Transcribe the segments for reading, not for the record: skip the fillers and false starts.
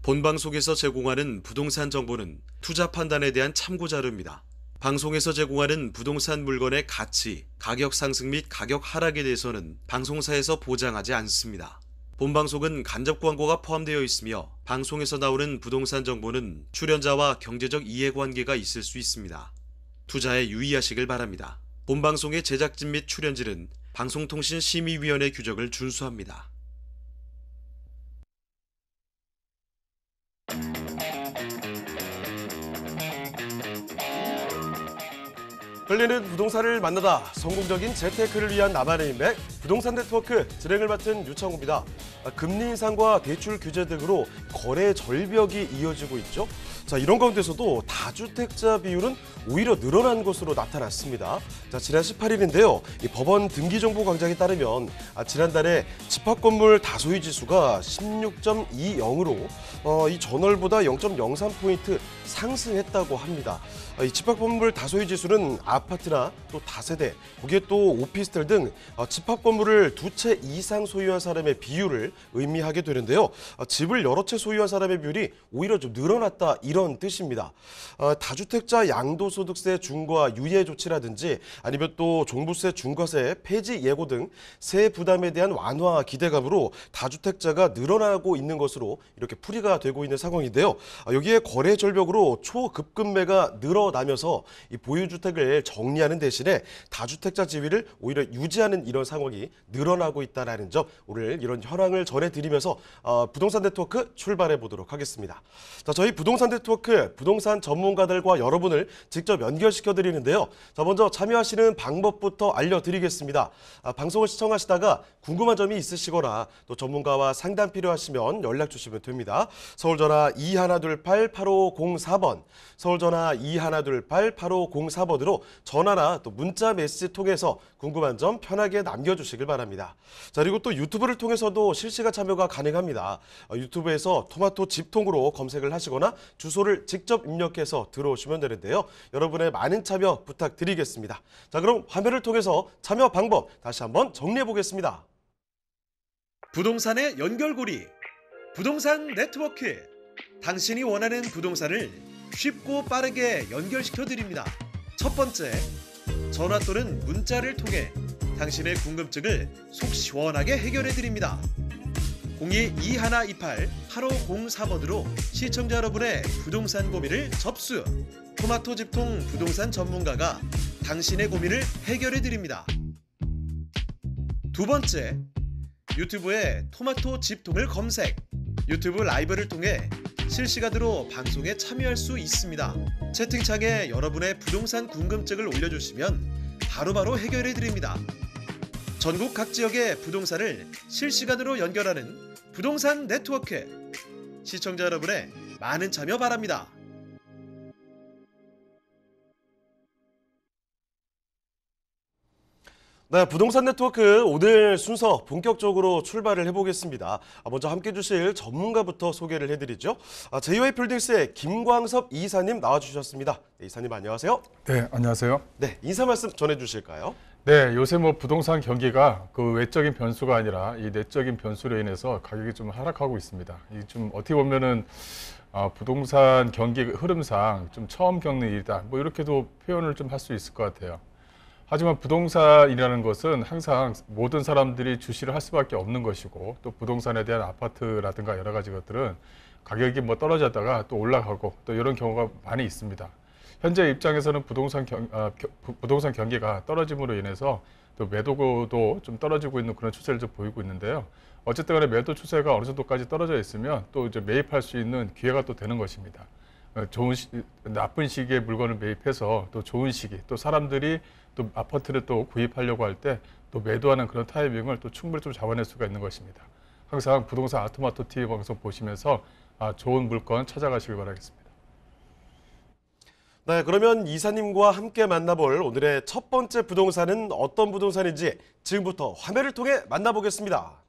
본방송에서 제공하는 부동산 정보는 투자 판단에 대한 참고 자료입니다. 방송에서 제공하는 부동산 물건의 가치, 가격 상승 및 가격 하락에 대해서는 방송사에서 보장하지 않습니다. 본방송은 간접 광고가 포함되어 있으며 방송에서 나오는 부동산 정보는 출연자와 경제적 이해관계가 있을 수 있습니다. 투자에 유의하시길 바랍니다. 본방송의 제작진 및 출연진은 방송통신심의위원회 규정을 준수합니다. 끌리는 부동산을 만나다 성공적인 재테크를 위한 나만의 인맥 부동산 네트워크 진행을 맡은 유창호입니다. 금리 인상과 대출 규제 등으로 거래 절벽이 이어지고 있죠. 자, 이런 가운데서도 다주택자 비율은 오히려 늘어난 것으로 나타났습니다. 자, 지난 18일인데요. 이 법원 등기정보광장에 따르면 지난달에 집합건물 다소유 지수가 16.20으로 이 전월보다 0.03포인트 상승했다고 합니다. 이 집합건물 다소유 지수는 아파트나 또 다세대, 거기에 또 오피스텔 등 집합건물을 두 채 이상 소유한 사람의 비율을 의미하게 되는데요. 집을 여러 채 소유한 사람의 비율이 오히려 좀 늘어났다 이런 뜻입니다. 다주택자 양도소득세 중과 유예 조치라든지 아니면 또 종부세 중과세 폐지 예고 등 세 부담에 대한 완화 기대감으로 다주택자가 늘어나고 있는 것으로 이렇게 풀이가 되고 있는 상황인데요. 여기에 거래 절벽으로 초급금매가 늘어나면서 이 보유주택을 정리하는 대신에 다주택자 지위를 오히려 유지하는 이런 상황이 늘어나고 있다는 점, 오늘 이런 현황을 전해드리면서 부동산 네트워크 출발해 보도록 하겠습니다. 자, 저희 부동산 네트워크 부동산 전문가들과 여러분을 직접 연결시켜 드리는데요. 자, 먼저 참여하시는 방법부터 알려드리겠습니다. 방송을 시청하시다가 궁금한 점이 있으시거나 또 전문가와 상담 필요하시면 연락 주시면 됩니다. 서울전화 2128-8504번, 서울전화 2128-8504번으로 전화나 또 문자 메시지 통해서 궁금한 점 편하게 남겨주시길 바랍니다. 자, 그리고 또 유튜브를 통해서도 실시간 참여가 가능합니다. 유튜브에서 토마토 집통으로 검색을 하시거나 주소를 직접 입력해서 들어오시면 되는데요. 여러분의 많은 참여 부탁드리겠습니다. 자, 그럼 화면을 통해서 참여 방법 다시 한번 정리해 보겠습니다. 부동산의 연결고리, 부동산 네트워크. 당신이 원하는 부동산을 쉽고 빠르게 연결시켜 드립니다. 첫 번째, 전화 또는 문자를 통해 당신의 궁금증을 속 시원하게 해결해 드립니다. 02-2128-8504번으로 시청자 여러분의 부동산 고민을 접수. 토마토 집통 부동산 전문가가 당신의 고민을 해결해 드립니다. 두 번째, 유튜브에 토마토 집통을 검색. 유튜브 라이브를 통해 실시간으로 방송에 참여할 수 있습니다. 채팅창에 여러분의 부동산 궁금증을 올려주시면 바로바로 해결해 드립니다. 전국 각 지역의 부동산을 실시간으로 연결하는 부동산 네트워크. 시청자 여러분의 많은 참여 바랍니다. 네, 부동산 네트워크 오늘 순서 본격적으로 출발을 해보겠습니다. 먼저 함께 해주실 전문가부터 소개를 해드리죠. JY필딩스의 김광섭 이사님 나와주셨습니다. 네, 이사님 안녕하세요. 네, 안녕하세요. 네, 인사 말씀 전해주실까요? 네, 요새 부동산 경기가 그 외적인 변수가 아니라 이 내적인 변수로 인해서 가격이 좀 하락하고 있습니다. 이 좀 어떻게 보면은 부동산 경기 흐름상 좀 처음 겪는 일이다. 이렇게도 표현을 좀 할 수 있을 것 같아요. 하지만 부동산이라는 것은 항상 모든 사람들이 주시를 할 수밖에 없는 것이고, 또 부동산에 대한 아파트라든가 여러 가지 것들은 가격이 떨어졌다가 또 올라가고 또 이런 경우가 많이 있습니다. 현재 입장에서는 부동산 경기가 떨어짐으로 인해서 또 매도도 좀 떨어지고 있는 그런 추세를 좀 보이고 있는데요. 어쨌든 간에 매도 추세가 어느 정도까지 떨어져 있으면 또 이제 매입할 수 있는 기회가 또 되는 것입니다. 나쁜 시기에 물건을 매입해서 또 좋은 시기, 또 사람들이 또 아파트를 또 구입하려고 할 때 또 매도하는 그런 타이밍을 또 충분히 좀 잡아낼 수가 있는 것입니다. 항상 부동산 아토마토 TV 방송 보시면서 좋은 물건 찾아가시길 바라겠습니다. 네, 그러면 이사님과 함께 만나볼 오늘의 첫 번째 부동산은 어떤 부동산인지 지금부터 화면을 통해 만나보겠습니다.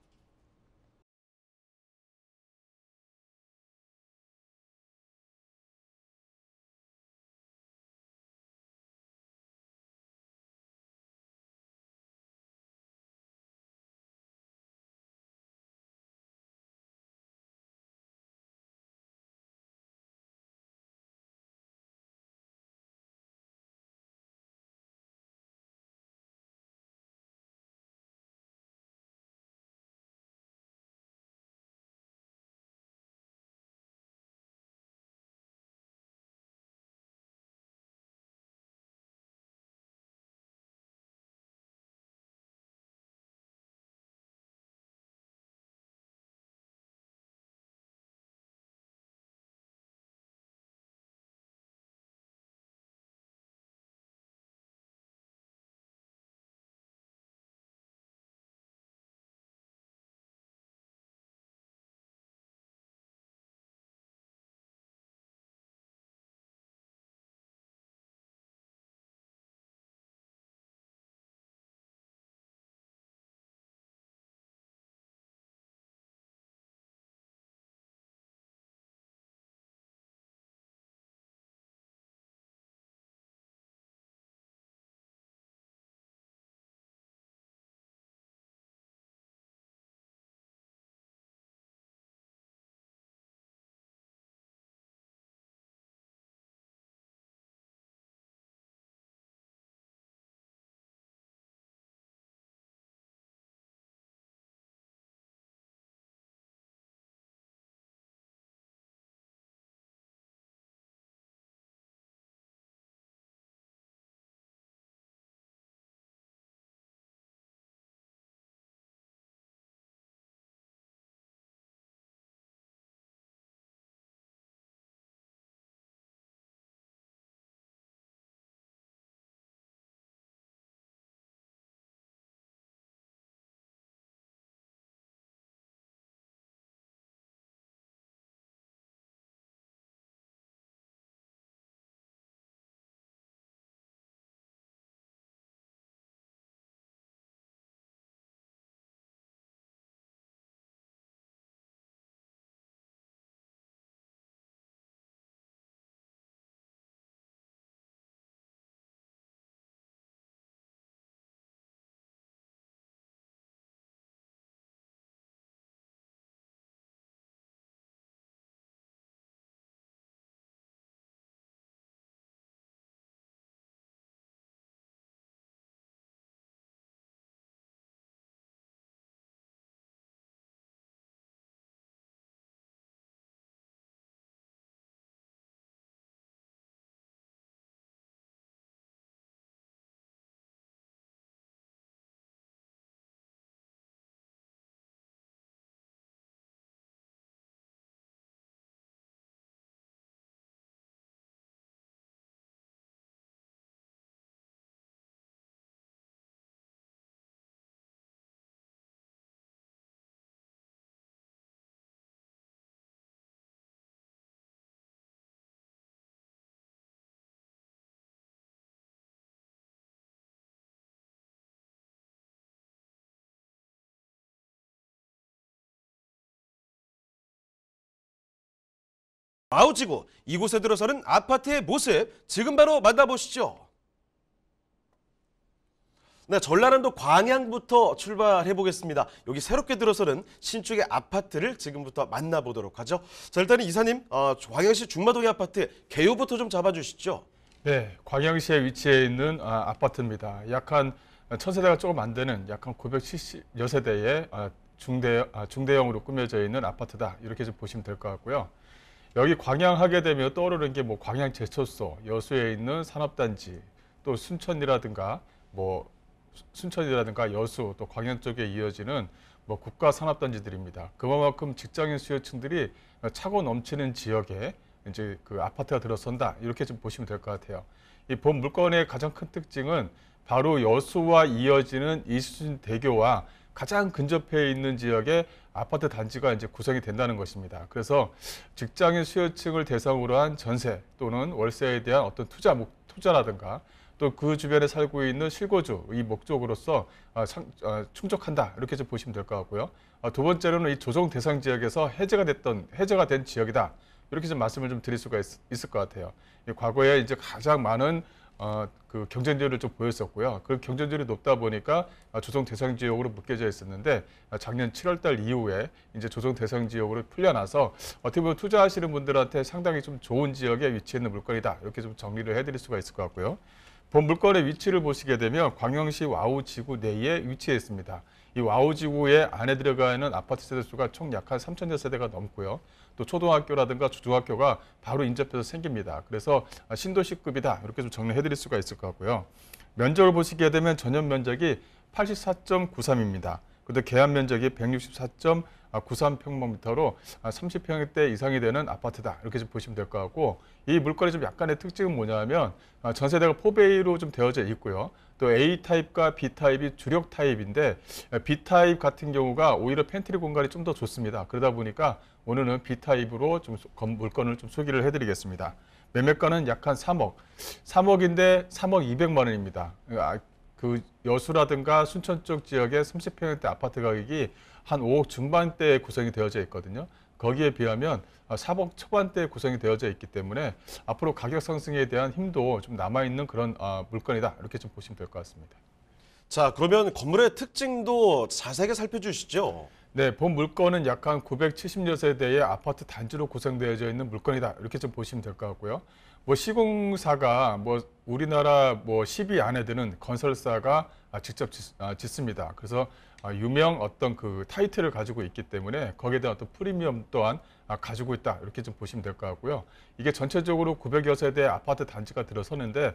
와우지구, 이곳에 들어서는 아파트의 모습 지금 바로 만나보시죠. 네, 전라남도 광양부터 출발해 보겠습니다. 여기 새롭게 들어서는 신축의 아파트를 지금부터 만나보도록 하죠. 자, 일단은 이사님, 광양시 중마동의 아파트 개요부터 좀 잡아주시죠. 네, 광양시에 위치해 있는 아파트입니다. 약 한 1000세대가 조금 안 되는 약 한 970여 세대의 중대형으로 꾸며져 있는 아파트다. 이렇게 좀 보시면 될 것 같고요. 여기 광양하게 되면 떠오르는 게 뭐 광양 제철소, 여수에 있는 산업단지, 또 순천이라든가 여수, 또 광양 쪽에 이어지는 뭐 국가 산업단지들입니다. 그만큼 직장인 수요층들이 차고 넘치는 지역에 이제 그 아파트가 들어선다. 이렇게 좀 보시면 될 것 같아요. 이 본 물건의 가장 큰 특징은 바로 여수와 이어지는 이순신 대교와 가장 근접해 있는 지역에 아파트 단지가 이제 구성이 된다는 것입니다. 그래서 직장인 수요층을 대상으로 한 전세 또는 월세에 대한 어떤 투자라든가 또 그 주변에 살고 있는 실거주 이 목적으로서 충족한다 이렇게 좀 보시면 될 것 같고요. 두 번째로는 이 조정 대상 지역에서 해제가 된 지역이다 이렇게 좀 말씀을 좀 드릴 수가 있을 것 같아요. 과거에 이제 가장 많은 그 경쟁률을 좀 보였었고요. 그 경쟁률이 높다 보니까 조정 대상 지역으로 묶여져 있었는데 작년 7월달 이후에 이제 조정 대상 지역으로 풀려나서 어떻게 보면 투자하시는 분들한테 상당히 좀 좋은 지역에 위치해 있는 물건이다 이렇게 좀 정리를 해드릴 수가 있을 것 같고요. 본 물건의 위치를 보시게 되면 광양시 와우지구 내에 위치해 있습니다. 이 와우지구에 안에 들어가 있는 아파트 세대 수가 총 약 한 3,000여 세대가 넘고요. 또 초등학교라든가 중학교가 바로 인접해서 생깁니다. 그래서 신도시급이다 이렇게 좀 정리해 드릴 수가 있을 것 같고요. 면적을 보시게 되면 전용 면적이 84.93입니다. 그런데 계약 면적이 164.93평방미터로 30평대 이상이 되는 아파트다 이렇게 좀 보시면 될 것 같고, 이 물건의 좀 약간의 특징은 뭐냐면 전세대가 4베이로 좀 되어져 있고요. 또 A타입과 B타입이 주력 타입인데 B타입 같은 경우가 오히려 팬트리 공간이 좀 더 좋습니다. 그러다 보니까 오늘은 B타입으로 좀 물건을 좀 소개를 해드리겠습니다. 매매가는 약 한 3억인데 3억 200만 원입니다. 그 여수라든가 순천 쪽 지역의 30평대 아파트 가격이 한 5억 중반대에 구성이 되어져 있거든요. 거기에 비하면 4억 초반대에 구성이 되어져 있기 때문에 앞으로 가격 상승에 대한 힘도 좀 남아있는 그런 물건이다 이렇게 좀 보시면 될 것 같습니다. 자, 그러면 건물의 특징도 자세하게 살펴주시죠. 네, 본 물건은 약 한 970여 세대의 아파트 단지로 구성되어져 있는 물건이다 이렇게 좀 보시면 될 것 같고요. 뭐 시공사가 뭐 우리나라 뭐 10위 안에 드는 건설사가 직접 짓습니다. 그래서 유명 어떤 그 타이틀을 가지고 있기 때문에 거기에 대한 어떤 프리미엄 또한 가지고 있다 이렇게 좀 보시면 될 것 같고요. 이게 전체적으로 900여 세대 아파트 단지가 들어서는데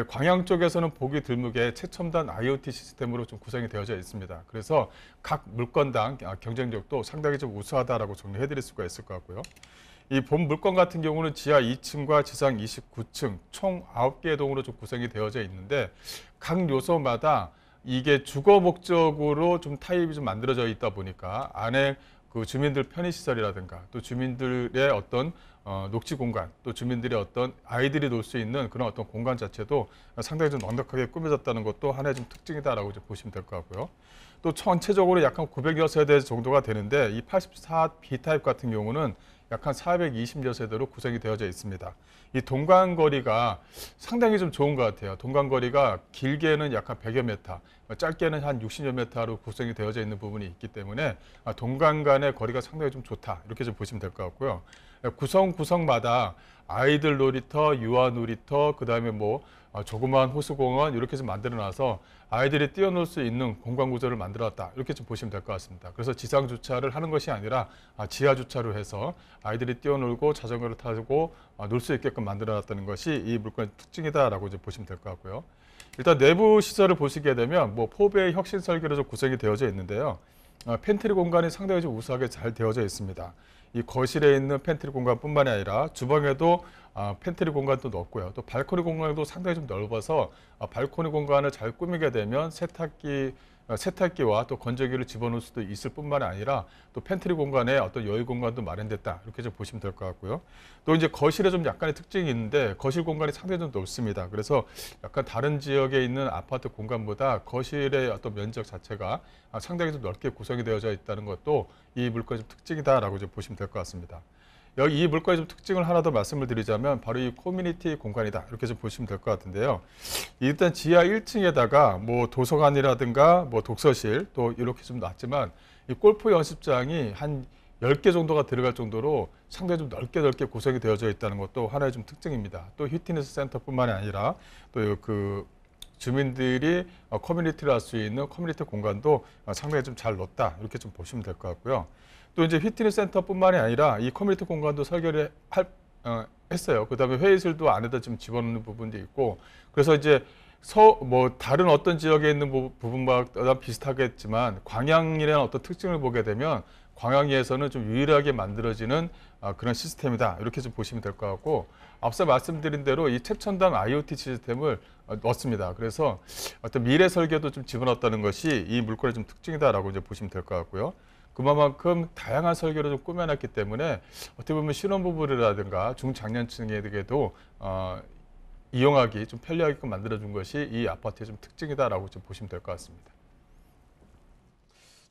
광양 쪽에서는 보기 드물게 최첨단 IoT 시스템으로 좀 구성이 되어져 있습니다. 그래서 각 물건당 경쟁력도 상당히 좀 우수하다라고 정리해 드릴 수가 있을 것 같고요. 이 본 물건 같은 경우는 지하 2층과 지상 29층 총 9개의 동으로 좀 구성이 되어져 있는데 각 요소마다 이게 주거 목적으로 좀 타입이 좀 만들어져 있다 보니까 안에 그 주민들 편의시설이라든가 또 주민들의 어떤 녹지 공간, 또 주민들의 어떤 아이들이 놀 수 있는 그런 어떤 공간 자체도 상당히 좀 넉넉하게 꾸며졌다는 것도 하나의 좀 특징이다라고 좀 보시면 될 것 같고요. 또 전체적으로 약간 900여 세대 정도가 되는데 이 84B 타입 같은 경우는 약 한 420여 세대로 구성이 되어져 있습니다. 이 동간거리가 상당히 좀 좋은 것 같아요. 동간거리가 길게는 약 한 100여 메타, 짧게는 한 60여 메타로 구성이 되어져 있는 부분이 있기 때문에 동간 간의 거리가 상당히 좀 좋다 이렇게 좀 보시면 될 것 같고요. 구성마다 아이들 놀이터, 유아 놀이터, 그다음에 뭐 조그마한 호수공원 이렇게 좀 만들어놔서 아이들이 뛰어놀 수 있는 공간 구조를 만들어놨다 이렇게 좀 보시면 될 것 같습니다. 그래서 지상 주차를 하는 것이 아니라 지하 주차로 해서 아이들이 뛰어놀고 자전거를 타고 놀 수 있게끔 만들어놨다는 것이 이 물건의 특징이다라고 이제 보시면 될 것 같고요. 일단 내부 시설을 보시게 되면 뭐 4배의 혁신 설계로 좀 구성이 되어져 있는데요. 팬트리 공간이 상당히 좀 우수하게 잘 되어져 있습니다. 이 거실에 있는 팬트리 공간뿐만이 아니라 주방에도 팬트리 공간도 넓고요. 또 발코니 공간도 상당히 좀 넓어서 발코니 공간을 잘 꾸미게 되면 세탁기 세탁기와 또 건조기를 집어넣을 수도 있을 뿐만 아니라 또 팬트리 공간에 어떤 여유 공간도 마련됐다. 이렇게 좀 보시면 될 것 같고요. 또 이제 거실에 좀 약간의 특징이 있는데 거실 공간이 상당히 좀 넓습니다. 그래서 약간 다른 지역에 있는 아파트 공간보다 거실의 어떤 면적 자체가 상당히 좀 넓게 구성이 되어져 있다는 것도 이 물건의 좀 특징이다라고 좀 보시면 될 것 같습니다. 여기 이 물건의 좀 특징을 하나 더 말씀을 드리자면 바로 이 커뮤니티 공간이다. 이렇게 좀 보시면 될 것 같은데요. 일단 지하 1층에다가 뭐 도서관이라든가 뭐 독서실 또 이렇게 좀 놨지만 이 골프 연습장이 한 10개 정도가 들어갈 정도로 상당히 좀 넓게 구성이 되어져 있다는 것도 하나의 좀 특징입니다. 또 피트니스 센터뿐만이 아니라 또 그 주민들이 커뮤니티를 할 수 있는 커뮤니티 공간도 상당히 좀 잘 넣었다. 이렇게 좀 보시면 될 것 같고요. 또 이제 피트니스 센터뿐만이 아니라 이 커뮤니티 공간도 설계를 했어요. 그다음에 회의실도 안에다 좀 집어넣는 부분도 있고, 그래서 이제 뭐 다른 어떤 지역에 있는 부분과 비슷하겠지만 광양이라는 어떤 특징을 보게 되면 광양리에서는 좀 유일하게 만들어지는 그런 시스템이다. 이렇게 좀 보시면 될 것 같고, 앞서 말씀드린 대로 이 최첨단 IoT 시스템을 넣었습니다. 그래서 어떤 미래 설계도 좀 집어넣었다는 것이 이 물건의 좀 특징이다라고 이제 보시면 될 것 같고요. 그만큼 다양한 설계로 좀 꾸며놨기 때문에 어떻게 보면 신혼부부라든가 중장년층에게도 이용하기 좀 편리하게끔 만들어준 것이 이 아파트의 좀 특징이다라고 좀 보시면 될 것 같습니다.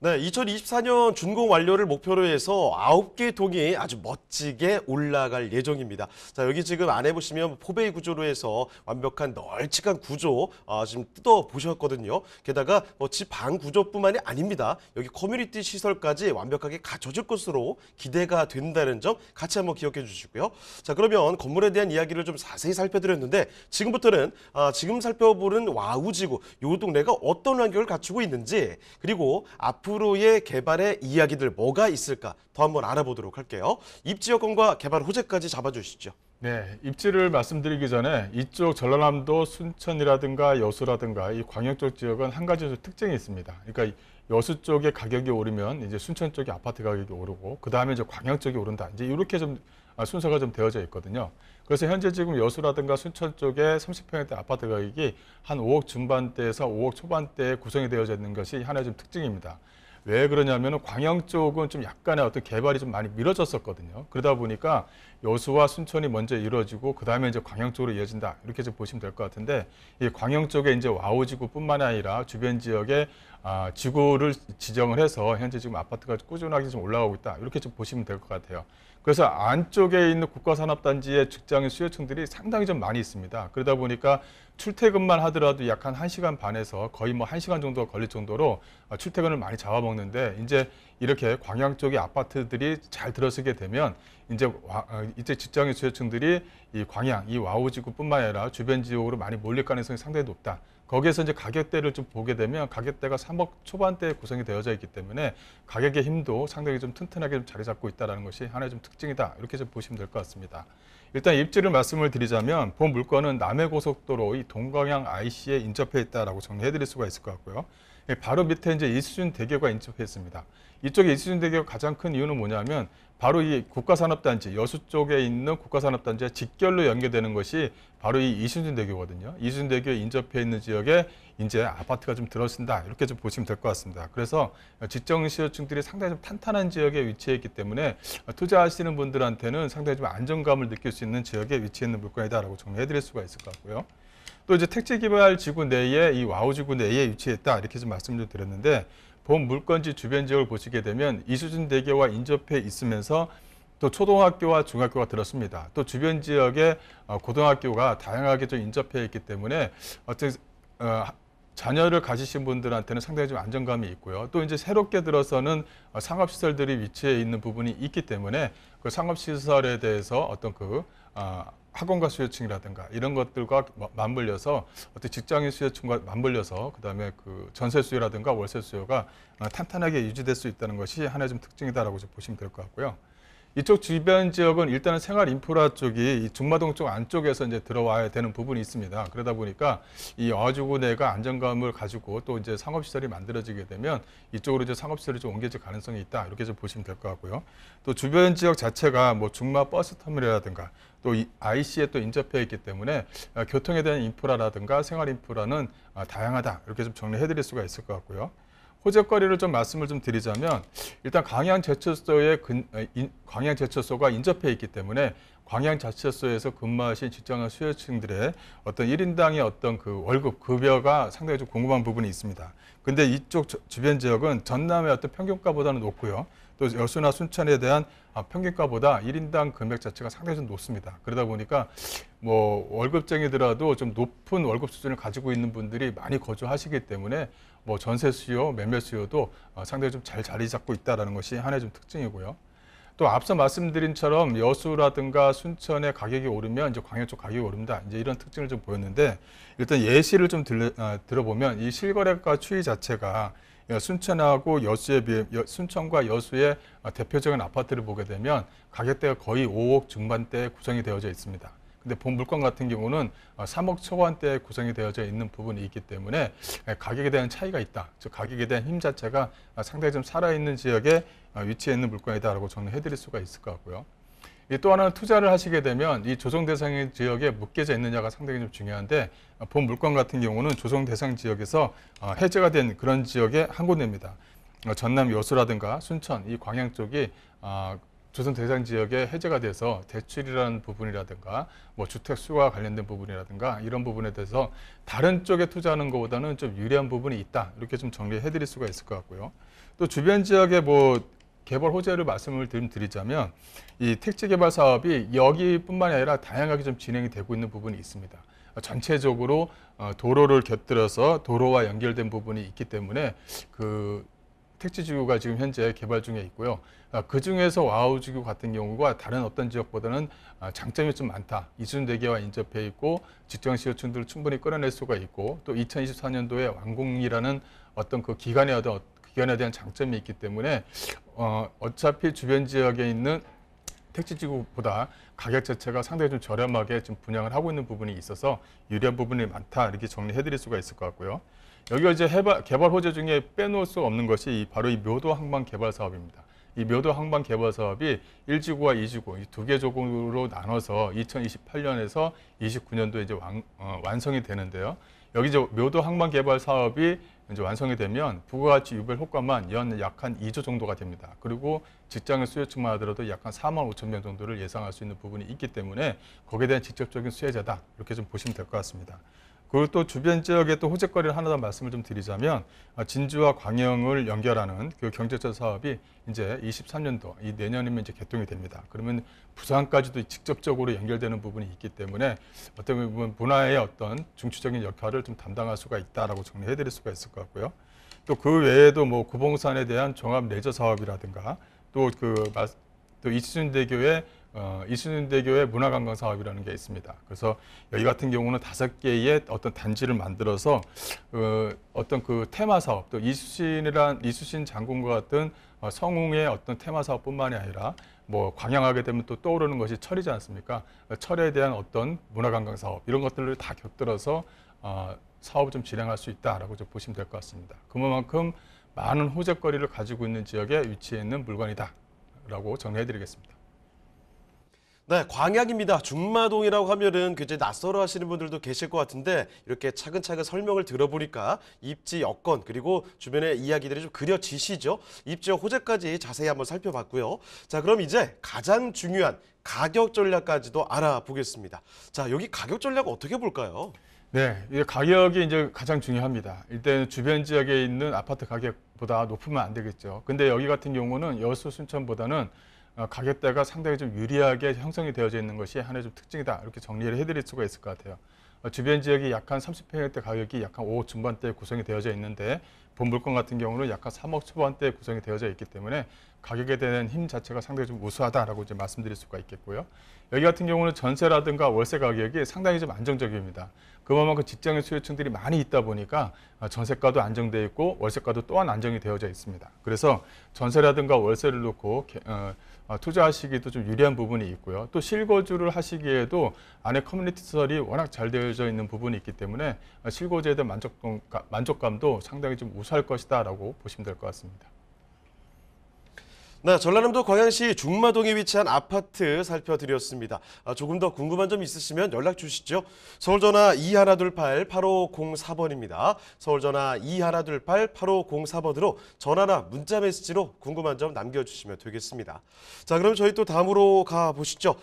네, 2024년 준공 완료를 목표로 해서 9개 동이 아주 멋지게 올라갈 예정입니다. 자, 여기 지금 안에 보시면 포베이 구조로 해서 완벽한 널찍한 구조 지금 뜯어 보셨거든요. 게다가 집 방 구조뿐만이 아닙니다. 여기 커뮤니티 시설까지 완벽하게 갖춰질 것으로 기대가 된다는 점 같이 한번 기억해 주시고요. 자, 그러면 건물에 대한 이야기를 좀 자세히 살펴드렸는데 지금부터는 지금 살펴보는 와우지구 요 동네가 어떤 환경을 갖추고 있는지, 그리고 앞으로의 개발의 이야기들 뭐가 있을까 더 한번 알아보도록 할게요. 입지 여건과 개발 호재까지 잡아주시죠. 네, 입지를 말씀드리기 전에 이쪽 전라남도 순천이라든가 여수라든가 이 광역 쪽 지역은 한 가지 특징이 있습니다. 그러니까 여수 쪽에 가격이 오르면 이제 순천 쪽에 아파트 가격이 오르고 그 다음에 이제 광양 쪽이 오른다. 이제 이렇게 좀 순서가 좀 되어져 있거든요. 그래서 현재 지금 여수라든가 순천 쪽에 30평대 아파트 가격이 한 5억 중반대에서 5억 초반대에 구성이 되어져 있는 것이 하나의 좀 특징입니다. 왜 그러냐면 광양 쪽은 좀 약간의 어떤 개발이 좀 많이 미뤄졌었거든요. 그러다 보니까 여수와 순천이 먼저 이루어지고 그 다음에 이제 광양 쪽으로 이어진다. 이렇게 좀 보시면 될 것 같은데, 이 광양 쪽에 이제 와우지구뿐만 아니라 주변 지역에 지구를 지정을 해서 현재 지금 아파트가 꾸준하게 좀 올라가고 있다. 이렇게 좀 보시면 될 것 같아요. 그래서 안쪽에 있는 국가산업단지의 직장인 수요층들이 상당히 좀 많이 있습니다. 그러다 보니까 출퇴근만 하더라도 약 한 1시간 반에서 거의 뭐 1시간 정도가 걸릴 정도로 출퇴근을 많이 잡아먹는데, 이제 이렇게 광양 쪽의 아파트들이 잘 들어서게 되면 이제 직장인 수요층들이 이 광양, 이 와우지구뿐만 아니라 주변 지역으로 많이 몰릴 가능성이 상당히 높다. 거기에서 이제 가격대를 좀 보게 되면 가격대가 3억 초반대에 구성이 되어져 있기 때문에 가격의 힘도 상당히 좀 튼튼하게 좀 자리 잡고 있다는 것이 하나의 좀 특징이다. 이렇게 좀 보시면 될 것 같습니다. 일단 입지를 말씀을 드리자면 본 물건은 남해고속도로 이 동광양 IC에 인접해 있다라고 정리해 드릴 수가 있을 것 같고요. 바로 밑에 이제 이수준 대교가 인접해 있습니다. 이쪽에 이수준 대교가 가장 큰 이유는 뭐냐면 바로 이 국가산업단지, 여수 쪽에 있는 국가산업단지와 직결로 연계되는 것이 바로 이 이수준 대교거든요. 이수준 대교에 인접해 있는 지역에 이제 아파트가 좀 들어선다. 이렇게 좀 보시면 될 것 같습니다. 그래서 직장 수요층들이 상당히 좀 탄탄한 지역에 위치해 있기 때문에 투자하시는 분들한테는 상당히 좀 안정감을 느낄 수 있는 지역에 위치해 있는 물건이다라고 정리해 드릴 수가 있을 것 같고요. 또 이제 택지개발지구 내에 이 와우지구 내에 위치했다. 이렇게 좀 말씀을 드렸는데, 본 물건지 주변 지역을 보시게 되면 이수준 대교와 인접해 있으면서 또 초등학교와 중학교가 들었습니다. 또 주변 지역에 고등학교가 다양하게 좀 인접해 있기 때문에 자녀를 가지신 분들한테는 상당히 좀 안정감이 있고요. 또 이제 새롭게 들어서는 상업시설들이 위치해 있는 부분이 있기 때문에 그 상업시설에 대해서 어떤 학원가 수요층이라든가 이런 것들과 맞물려서 어떤 직장인 수요층과 맞물려서 그다음에 그 전세 수요라든가 월세 수요가 탄탄하게 유지될 수 있다는 것이 하나의 좀 특징이다라고 좀 보시면 될 것 같고요. 이쪽 주변 지역은 일단은 생활 인프라 쪽이 이 중마동 쪽 안쪽에서 이제 들어와야 되는 부분이 있습니다. 그러다 보니까 이 와주구 내가 안정감을 가지고 또 이제 상업시설이 만들어지게 되면 이쪽으로 이제 상업시설이 좀 옮겨질 가능성이 있다. 이렇게 좀 보시면 될 것 같고요. 또 주변 지역 자체가 뭐 중마 버스 터미널이라든가 또 이 IC에 또 인접해 있기 때문에 교통에 대한 인프라라든가 생활 인프라는 다양하다. 이렇게 좀 정리해 드릴 수가 있을 것 같고요. 호재거리를 좀 말씀을 좀 드리자면 일단 광양제철소가 인접해 있기 때문에 광양자치제철소에서 근무하신 직장인 수요층들의 어떤 1인당의 어떤 그 월급 급여가 상당히 좀 궁금한 부분이 있습니다. 근데 이쪽 주변 지역은 전남의 어떤 평균가보다는 높고요. 또 여수나 순천에 대한 평균가보다 1인당 금액 자체가 상당히 좀 높습니다. 그러다 보니까 뭐 월급쟁이더라도 좀 높은 월급 수준을 가지고 있는 분들이 많이 거주하시기 때문에 뭐 전세 수요, 매매 수요도 상당히 좀 잘 자리 잡고 있다는 것이 하나의 좀 특징이고요. 또 앞서 말씀드린처럼 여수라든가 순천의 가격이 오르면 이제 광양 쪽 가격이 오릅니다. 이제 이런 특징을 좀 보였는데 일단 예시를 좀 들어보면 이 실거래가 추이 자체가 순천하고 순천과 여수의 대표적인 아파트를 보게 되면 가격대가 거의 5억 중반대에 구성이 되어져 있습니다. 근데 본 물건 같은 경우는 3억 초반대에 구성이 되어져 있는 부분이 있기 때문에 가격에 대한 차이가 있다. 즉 가격에 대한 힘 자체가 상당히 좀 살아있는 지역에 위치해 있는 물건이다라고 정리해 드릴 수가 있을 것 같고요. 또 하나는 투자를 하시게 되면 이 조성 대상 지역에 묶여져 있느냐가 상당히 좀 중요한데 본 물건 같은 경우는 조성 대상 지역에서 해제가 된 그런 지역의 한 군데입니다. 전남 여수라든가 순천, 이 광양 쪽이 조성 대상 지역에 해제가 돼서 대출이라는 부분이라든가 뭐 주택 수요와 관련된 부분이라든가 이런 부분에 대해서 다른 쪽에 투자하는 것보다는 좀 유리한 부분이 있다. 이렇게 좀 정리해 드릴 수가 있을 것 같고요. 또 주변 지역의 뭐 개발 호재를 말씀을 드리자면 이 택지 개발 사업이 여기뿐만이 아니라 다양하게 좀 진행이 되고 있는 부분이 있습니다. 전체적으로 도로를 곁들여서 도로와 연결된 부분이 있기 때문에 그 택지지구가 지금 현재 개발 중에 있고요. 그 중에서 와우지구 같은 경우가 다른 어떤 지역보다는 장점이 좀 많다. 이순대교와 인접해 있고 직장 시효층들을 충분히 끌어낼 수가 있고 또 2024년도에 완공이라는 어떤 그 기간에 대한 장점이 있기 때문에 어차피 주변 지역에 있는 택지지구보다 가격 자체가 상당히 좀 저렴하게 좀 분양을 하고 있는 부분이 있어서 유리한 부분이 많다 이렇게 정리해 드릴 수가 있을 것 같고요. 여기가 이제 개발 호재 중에 빼놓을 수 없는 것이 바로 이 묘도 항만 개발 사업입니다. 이 묘도 항만 개발 사업이 1지구와 2지구 이 두 개 조구로 나눠서 2028년에서 29년도에 이제 완성이 되는데요. 여기 이제 묘도 항만 개발 사업이 이제 완성이 되면 부가가치 유발 효과만 연 약 한 2조 정도가 됩니다. 그리고 직장의 수요층만 하더라도 약 한 4만 5천 명 정도를 예상할 수 있는 부분이 있기 때문에 거기에 대한 직접적인 수혜자다. 이렇게 좀 보시면 될 것 같습니다. 그리고 또 주변 지역에 또 호재거리를 하나 더 말씀을 좀 드리자면 진주와 광양을 연결하는 그 경제철 사업이 이제 23년도 이 내년이면 이제 개통이 됩니다. 그러면 부산까지도 직접적으로 연결되는 부분이 있기 때문에 어떻게 보면 문화의 어떤 중추적인 역할을 좀 담당할 수가 있다라고 정리해 드릴 수가 있을 것 같고요. 또 그 외에도 뭐 구봉산에 대한 종합 레저 사업이라든가 또 이순신대교의 문화관광 사업이라는 게 있습니다. 그래서 여기 같은 경우는 5개의 어떤 단지를 만들어서 어떤 그 테마 사업, 또 이순신 장군과 같은 성웅의 어떤 테마 사업뿐만이 아니라 뭐 광양하게 되면 또 떠오르는 것이 철이지 않습니까? 철에 대한 어떤 문화관광 사업 이런 것들을 다 곁들여서 사업을 좀 진행할 수 있다라고 좀 보시면 될 것 같습니다. 그만큼 많은 호재거리를 가지고 있는 지역에 위치해 있는 물건이다라고 정리해드리겠습니다. 네, 광양입니다. 중마동이라고 하면은 굉장히 낯설어 하시는 분들도 계실 것 같은데 이렇게 차근차근 설명을 들어보니까 입지 여건 그리고 주변의 이야기들이 좀 그려지시죠? 입지와 호재까지 자세히 한번 살펴봤고요. 자, 그럼 이제 가장 중요한 가격 전략까지도 알아보겠습니다. 자, 여기 가격 전략 어떻게 볼까요? 네, 이 가격이 이제 가장 중요합니다. 일단 주변 지역에 있는 아파트 가격보다 높으면 안 되겠죠. 근데 여기 같은 경우는 여수 순천보다는 가격대가 상당히 좀 유리하게 형성이 되어져 있는 것이 하나의 좀 특징이다. 이렇게 정리를 해드릴 수가 있을 것 같아요. 주변 지역이 약 한 30평대 가격이 약 한 5억 중반대에 구성이 되어져 있는데 본 물건 같은 경우는 약 한 3억 초반대에 구성이 되어져 있기 때문에 가격에 대한 힘 자체가 상당히 좀 우수하다라고 이제 말씀드릴 수가 있겠고요. 여기 같은 경우는 전세라든가 월세 가격이 상당히 좀 안정적입니다. 그만큼 직장인 수요층들이 많이 있다 보니까 전세가도 안정되어 있고 월세가도 또한 안정이 되어져 있습니다. 그래서 전세라든가 월세를 놓고 투자하시기도 좀 유리한 부분이 있고요. 또 실거주를 하시기에도 안에 커뮤니티 시설이 워낙 잘 되어져 있는 부분이 있기 때문에 실거주에 대한 만족감도 상당히 좀 우수할 것이다라고 보시면 될 것 같습니다. 네, 전라남도 광양시 중마동에 위치한 아파트 살펴드렸습니다. 조금 더 궁금한 점 있으시면 연락 주시죠. 서울전화 2128-8504번입니다. 서울전화 2128-8504번으로 전화나 문자 메시지로 궁금한 점 남겨주시면 되겠습니다. 자, 그럼 저희 또 다음으로 가보시죠.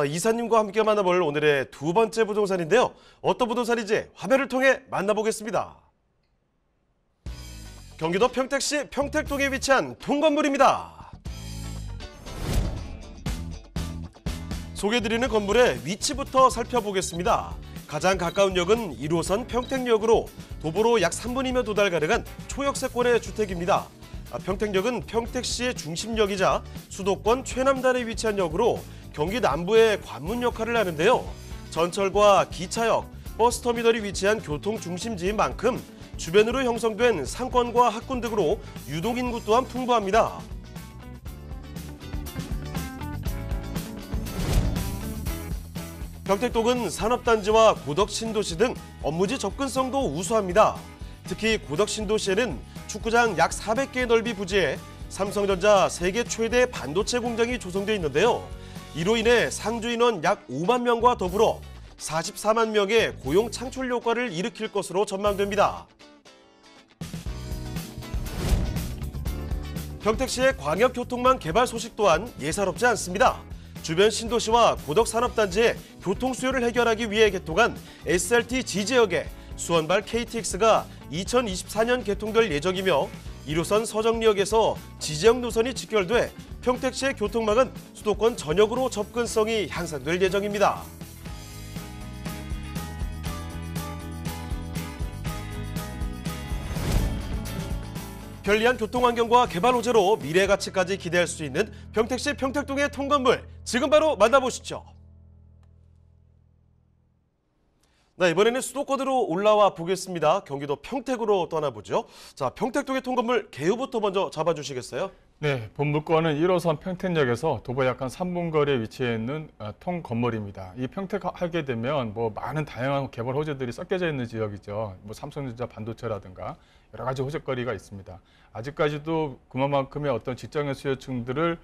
이사님과 함께 만나볼 오늘의 두 번째 부동산인데요. 어떤 부동산인지 화면을 통해 만나보겠습니다. 경기도 평택시 평택동에 위치한 통건물입니다. 소개해드리는 건물의 위치부터 살펴보겠습니다. 가장 가까운 역은 1호선 평택역으로 도보로 약 3분이면 도달 가능한 초역세권의 주택입니다. 평택역은 평택시의 중심역이자 수도권 최남단에 위치한 역으로 경기 남부의 관문 역할을 하는데요. 전철과 기차역, 버스터미널이 위치한 교통중심지인 만큼 주변으로 형성된 상권과 학군 등으로 유동인구 또한 풍부합니다. 평택동은 산업단지와 고덕신도시 등 업무지 접근성도 우수합니다. 특히 고덕신도시에는 축구장 약 400개의 넓이 부지에 삼성전자 세계 최대 반도체 공장이 조성되어 있는데요. 이로 인해 상주 인원 약 5만 명과 더불어 44만 명의 고용 창출 효과를 일으킬 것으로 전망됩니다. 평택시의 광역교통망 개발 소식 또한 예사롭지 않습니다. 주변 신도시와 고덕산업단지의 교통수요를 해결하기 위해 개통한 SRT 지제역에 수원발 KTX가 2024년 개통될 예정이며 1호선 서정리역에서 지제역 노선이 직결돼 평택시의 교통망은 수도권 전역으로 접근성이 향상될 예정입니다. 편리한 교통환경과 개발 호재로 미래 가치까지 기대할 수 있는 평택시 평택동의 통건물, 지금 바로 만나보시죠. 네, 이번에는 수도권으로 올라와 보겠습니다. 경기도 평택으로 떠나보죠. 자, 평택동의 통건물 개요부터 먼저 잡아주시겠어요? 네, 본 물건은 1호선 평택역에서 도보 약 한 3분 거리에 위치해 있는 통건물입니다. 이 평택 하게 되면 뭐 많은 다양한 개발 호재들이 섞여져 있는 지역이죠. 뭐 삼성전자 반도체라든가 여러 가지 호재거리가 있습니다. 아직까지도 그만큼의 어떤 직장인 수요층들을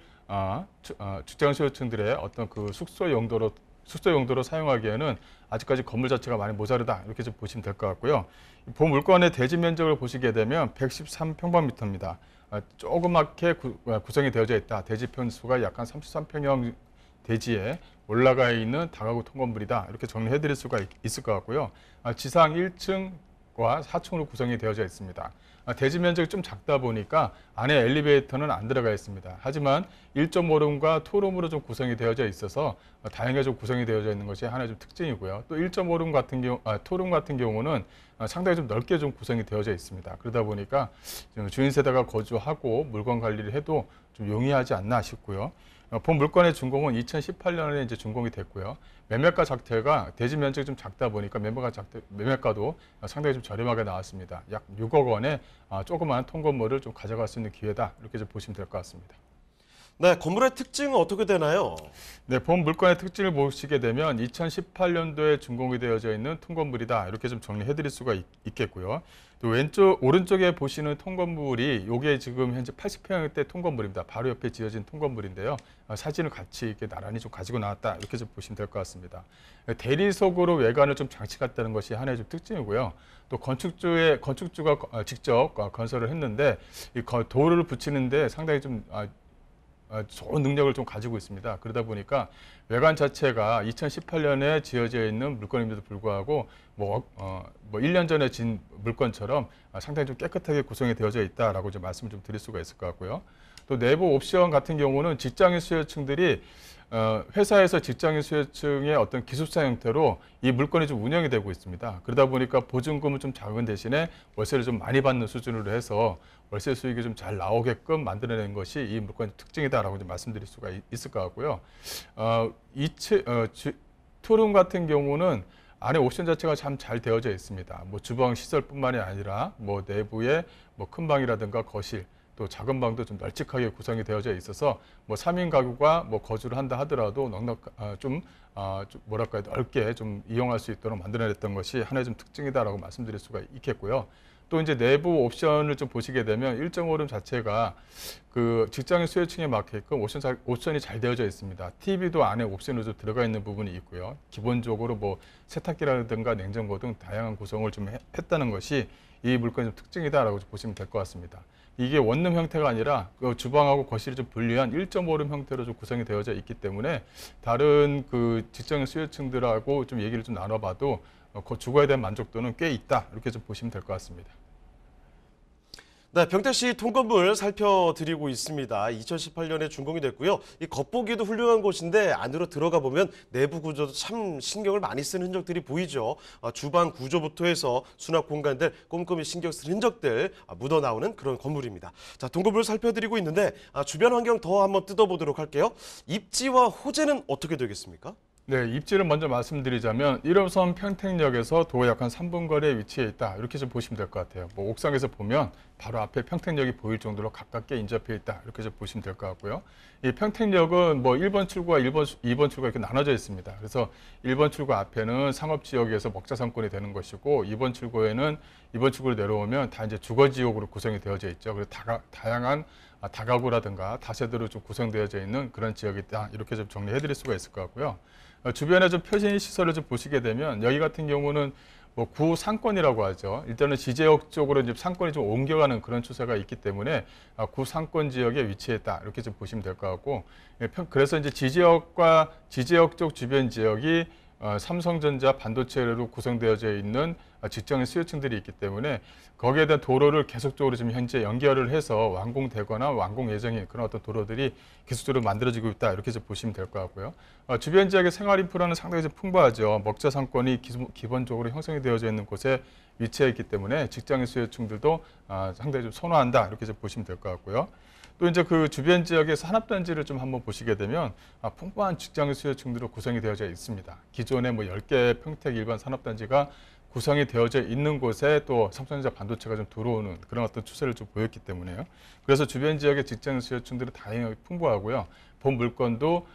직장인 수요층들의 어떤 그 숙소 용도로 사용하기에는 아직까지 건물 자체가 많이 모자르다, 이렇게 좀 보시면 될 것 같고요. 본 물건의 대지 면적을 보시게 되면 113평방미터입니다. 조그맣게 구성이 되어져 있다. 대지 평수가 약 한 33평형 대지에 올라가 있는 다가구 통건물이다, 이렇게 정리해 드릴 수가 있을 것 같고요. 지상 1층과 4층으로 구성이 되어져 있습니다. 대지 면적이 좀 작다 보니까 안에 엘리베이터는 안 들어가 있습니다. 하지만 1.5룸과 투룸으로 좀 구성이 되어져 있어서 다양하게 좀 구성이 되어져 있는 것이 하나의 좀 특징이고요. 또 1.5룸 같은 경우, 투룸 같은 경우는 상당히 좀 넓게 좀 구성이 되어져 있습니다. 그러다 보니까 주인 세대가 거주하고 물건 관리를 해도 좀 용이하지 않나 싶고요. 본 물건의 준공은 2018년에 이제 준공이 됐고요. 매매가 자체가 대지 면적이 좀 작다 보니까 매매가도 상당히 좀 저렴하게 나왔습니다. 약 6억 원에 조그마한 통건물을 좀 가져갈 수 있는 기회다, 이렇게 좀 보시면 될 것 같습니다. 네, 건물의 특징은 어떻게 되나요? 네, 본 물건의 특징을 보시게 되면 2018년도에 준공이 되어져 있는 통건물이다, 이렇게 좀 정리해 드릴 수가 있겠고요. 또 오른쪽에 보시는 통건물이 이게 지금 현재 80평형대 통건물입니다. 바로 옆에 지어진 통건물인데요. 사진을 같이 이렇게 나란히 좀 가지고 나왔다, 이렇게 좀 보시면 될 것 같습니다. 대리석으로 외관을 좀 장식했다는 것이 하나의 좀 특징이고요. 또 건축주가 직접 건설을 했는데 이 도를 붙이는데 상당히 좀 좋은 능력을 좀 가지고 있습니다. 그러다 보니까 외관 자체가 2018년에 지어져 있는 물건임에도 불구하고 뭐 1년 전에 진 물건처럼 상당히 좀 깨끗하게 구성이 되어져 있다라고 좀 말씀을 좀 드릴 수가 있을 것 같고요. 또 내부 옵션 같은 경우는 직장인 수요층들이 회사에서 직장인 수요층의 어떤 기숙사 형태로 이 물건이 좀 운영이 되고 있습니다. 그러다 보니까 보증금은 좀 작은 대신에 월세를 좀 많이 받는 수준으로 해서 월세 수익이 좀 잘 나오게끔 만들어낸 것이 이 물건의 특징이다라고 좀 말씀드릴 수가 있을 것 같고요. 투룸 같은 경우는 안에 옵션 자체가 참 잘 되어져 있습니다. 뭐 주방 시설뿐만이 아니라 뭐 내부에 뭐 큰 방이라든가 거실, 또 작은 방도 좀 널찍하게 구성이 되어져 있어서 뭐 3인 가구가 뭐 거주를 한다 하더라도 넓게 좀 이용할 수 있도록 만들어냈던 것이 하나의 좀 특징이다라고 말씀드릴 수가 있겠고요. 또 이제 내부 옵션을 좀 보시게 되면 일정 오름 자체가 그 직장인 수요층에 맞게끔 옵션이 잘 되어져 있습니다. TV도 안에 옵션으로 좀 들어가 있는 부분이 있고요. 기본적으로 뭐 세탁기라든가 냉장고 등 다양한 구성을 좀 했다는 것이 이 물건의 좀 특징이다라고 보시면 될 것 같습니다. 이게 원룸 형태가 아니라 그 주방하고 거실이 좀 분리한 1.5룸 형태로 좀 구성이 되어져 있기 때문에 다른 그 직장인 수요층들하고 좀 얘기를 좀 나눠봐도 그 주거에 대한 만족도는 꽤 있다 이렇게 좀 보시면 될 것 같습니다. 네, 평택시 통건물 살펴드리고 있습니다. 2018년에 준공이 됐고요. 이 겉보기도 훌륭한 곳인데 안으로 들어가 보면 내부 구조도 참 신경을 많이 쓴 흔적들이 보이죠. 주방 구조부터 해서 수납 공간들 꼼꼼히 신경 쓴 흔적들 묻어나오는 그런 건물입니다. 자, 통건물 살펴드리고 있는데 주변 환경 더 한번 뜯어보도록 할게요. 입지와 호재는 어떻게 되겠습니까? 네, 입지를 먼저 말씀드리자면 1호선 평택역에서 도로 약 한 3분 거리에 위치해 있다. 이렇게 좀 보시면 될 것 같아요. 뭐 옥상에서 보면 바로 앞에 평택역이 보일 정도로 가깝게 인접해 있다. 이렇게 좀 보시면 될 것 같고요. 이 평택역은 뭐 1번 출구와 2번 출구가 이렇게 나눠져 있습니다. 그래서 1번 출구 앞에는 상업지역에서 먹자상권이 되는 것이고 2번 출구에는 2번 출구로 내려오면 다 이제 주거지역으로 구성이 되어져 있죠. 그래서 다양한 다가구라든가 다세대로 좀 구성되어져 있는 그런 지역이다. 이렇게 좀 정리해 드릴 수가 있을 것 같고요. 주변에 좀 표시 시설을 좀 보시게 되면 여기 같은 경우는 뭐 구상권이라고 하죠. 일단은 지제역 쪽으로 이제 상권이 좀 옮겨가는 그런 추세가 있기 때문에 구상권 지역에 위치했다 이렇게 좀 보시면 될 것 같고, 그래서 이제 지제역 쪽 주변 지역이 삼성전자 반도체로 구성되어져 있는 직장인 수요층들이 있기 때문에 거기에 대한 도로를 계속적으로 지금 현재 연결을 해서 완공되거나 완공 예정인 그런 어떤 도로들이 계속적으로 만들어지고 있다 이렇게 좀 보시면 될 것 같고요. 주변 지역의 생활 인프라는 상당히 좀 풍부하죠. 먹자 상권이 기본적으로 형성이 되어져 있는 곳에 위치해 있기 때문에 직장인 수요층들도 상당히 좀 선호한다 이렇게 좀 보시면 될 것 같고요. 또 이제 그 주변 지역의 산업단지를 좀 한번 보시게 되면 풍부한 직장인 수요층들로 구성이 되어져 있습니다. 기존에 뭐 10개 평택 일반 산업단지가 구성이 되어져 있는 곳에 또 삼성전자 반도체가 좀 들어오는 그런 어떤 추세를 좀 보였기 때문에요. 그래서 주변 지역의 직장 수요층들은 다양하게 풍부하고요. 본 물건도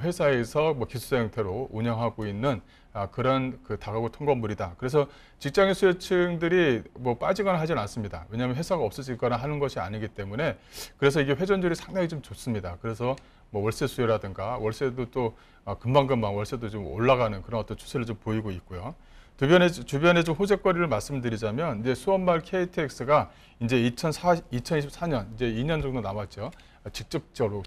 회사에서 뭐 기숙사 형태로 운영하고 있는 그런 그 다가구 통건물이다. 그래서 직장인 수요층들이 뭐 빠지거나 하진 않습니다. 왜냐하면 회사가 없어지거나 하는 것이 아니기 때문에 그래서 이게 회전율이 상당히 좀 좋습니다. 그래서 뭐 월세 수요라든가 월세도 또 금방금방 월세도 좀 올라가는 그런 어떤 추세를 좀 보이고 있고요. 주변에 좀 호재거리를 말씀드리자면 이제 수원마을 KTX가 이제 2024년 이제 2년 정도 남았죠.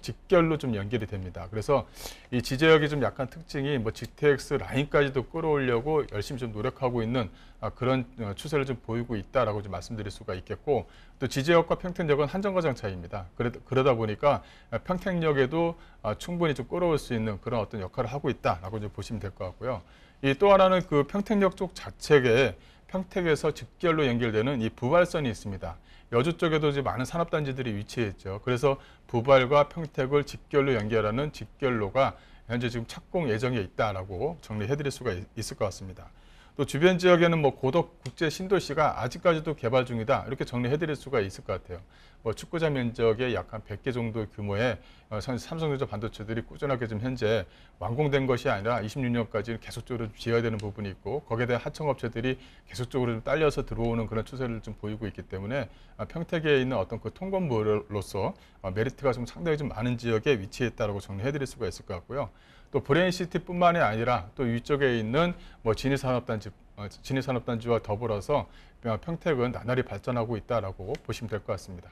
직결로 좀 연결이 됩니다. 그래서 이 지제역이 좀 약간 특징이 뭐 GTX 라인까지도 끌어오려고 열심히 좀 노력하고 있는 그런 추세를 좀 보이고 있다라고 좀 말씀드릴 수가 있겠고, 또 지제역과 평택역은 한 정거장 차이입니다. 그러다 보니까 평택역에도 충분히 좀 끌어올 수 있는 그런 어떤 역할을 하고 있다라고 좀 보시면 될 것 같고요. 이 또 하나는 그 평택역 쪽 자체에 평택에서 직결로 연결되는 이 부발선이 있습니다. 여주 쪽에도 이제 많은 산업단지들이 위치해 있죠. 그래서 부발과 평택을 직결로 연결하는 직결로가 현재 지금 착공 예정에 있다라고 정리해 드릴 수가 있을 것 같습니다. 또 주변 지역에는 뭐 고덕 국제 신도시가 아직까지도 개발 중이다 이렇게 정리해 드릴 수가 있을 것 같아요. 뭐 축구장 면적의 약 한 100개 정도 규모의 삼성전자 반도체들이 꾸준하게 지금 현재 완공된 것이 아니라 26년까지 계속적으로 지어야 되는 부분이 있고, 거기에 대한 하청업체들이 계속적으로 좀 딸려서 들어오는 그런 추세를 좀 보이고 있기 때문에 평택에 있는 어떤 그 통건물로서 메리트가 좀 상당히 좀 많은 지역에 위치했다라고 정리해 드릴 수가 있을 것 같고요. 또 브레인시티뿐만이 아니라 또 위쪽에 있는 뭐 진해산업단지와 더불어서 평택은 나날이 발전하고 있다라고 보시면 될 것 같습니다.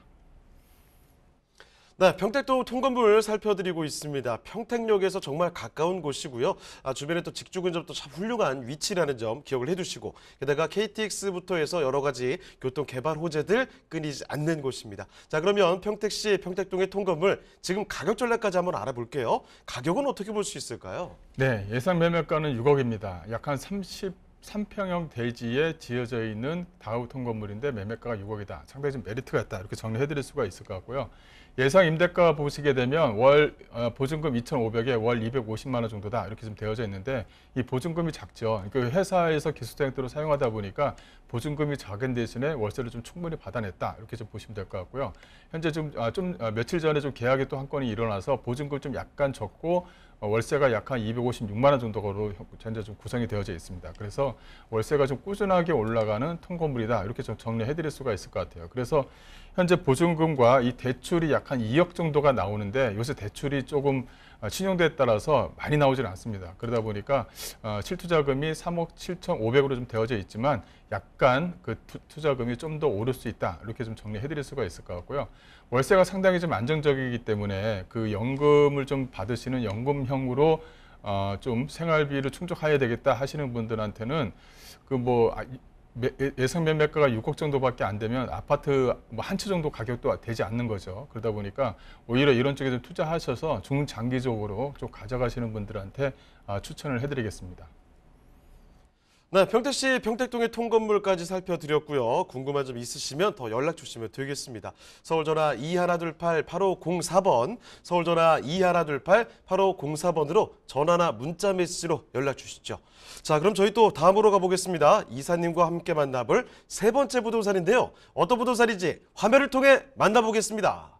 네, 평택도 통건물 살펴드리고 있습니다. 평택역에서 정말 가까운 곳이고요. 주변에 또 직주 근접도 참 훌륭한 위치라는 점 기억을 해두시고, 게다가 KTX부터 해서 여러 가지 교통 개발 호재들 끊이지 않는 곳입니다. 자, 그러면 평택시 평택동의 통건물 지금 가격 전략까지 한번 알아볼게요. 가격은 어떻게 볼 수 있을까요? 네, 예상 매매가는 6억입니다. 약 한 33평형 대지에 지어져 있는 다가구 통건물인데 매매가가 6억이다. 상당히 좀 메리트가 있다. 이렇게 정리해 드릴 수가 있을 것 같고요. 예상 임대가 보시게 되면 월 보증금 2,500에 월 250만 원 정도다 이렇게 좀 되어져 있는데, 이 보증금이 작죠. 그 회사에서 기숙사 형태로 사용하다 보니까 보증금이 작은 대신에 월세를 좀 충분히 받아냈다 이렇게 좀 보시면 될 것 같고요. 현재 좀 며칠 전에 좀 계약이 또 한 건이 일어나서 보증금 좀 약간 적고 월세가 약 한 256만 원 정도로 현재 좀 구성이 되어져 있습니다. 그래서 월세가 좀 꾸준하게 올라가는 통건물이다. 이렇게 좀 정리해 드릴 수가 있을 것 같아요. 그래서 현재 보증금과 이 대출이 약 한 2억 정도가 나오는데 요새 대출이 조금 신용도에 따라서 많이 나오지는 않습니다. 그러다 보니까 실투자금이 3억 7,500으로 좀 되어져 있지만 약간 그 투자금이 좀 더 오를 수 있다. 이렇게 좀 정리해 드릴 수가 있을 것 같고요. 월세가 상당히 좀 안정적이기 때문에 그 연금을 좀 받으시는 연금형으로 좀 생활비를 충족해야 되겠다 하시는 분들한테는 그 뭐 예상 매매가가 6억 정도밖에 안 되면 아파트 뭐 한 채 정도 가격도 되지 않는 거죠. 그러다 보니까 오히려 이런 쪽에 좀 투자하셔서 중장기적으로 좀 가져가시는 분들한테 추천을 해드리겠습니다. 네, 평택시 평택동의 통건물까지 살펴드렸고요. 궁금한 점 있으시면 더 연락 주시면 되겠습니다. 서울전화 2128-8504번, 서울전화 2128-8504번으로 전화나 문자 메시지로 연락 주시죠. 자, 그럼 저희 또 다음으로 가보겠습니다. 이사님과 함께 만나볼 세 번째 부동산인데요. 어떤 부동산인지 화면을 통해 만나보겠습니다.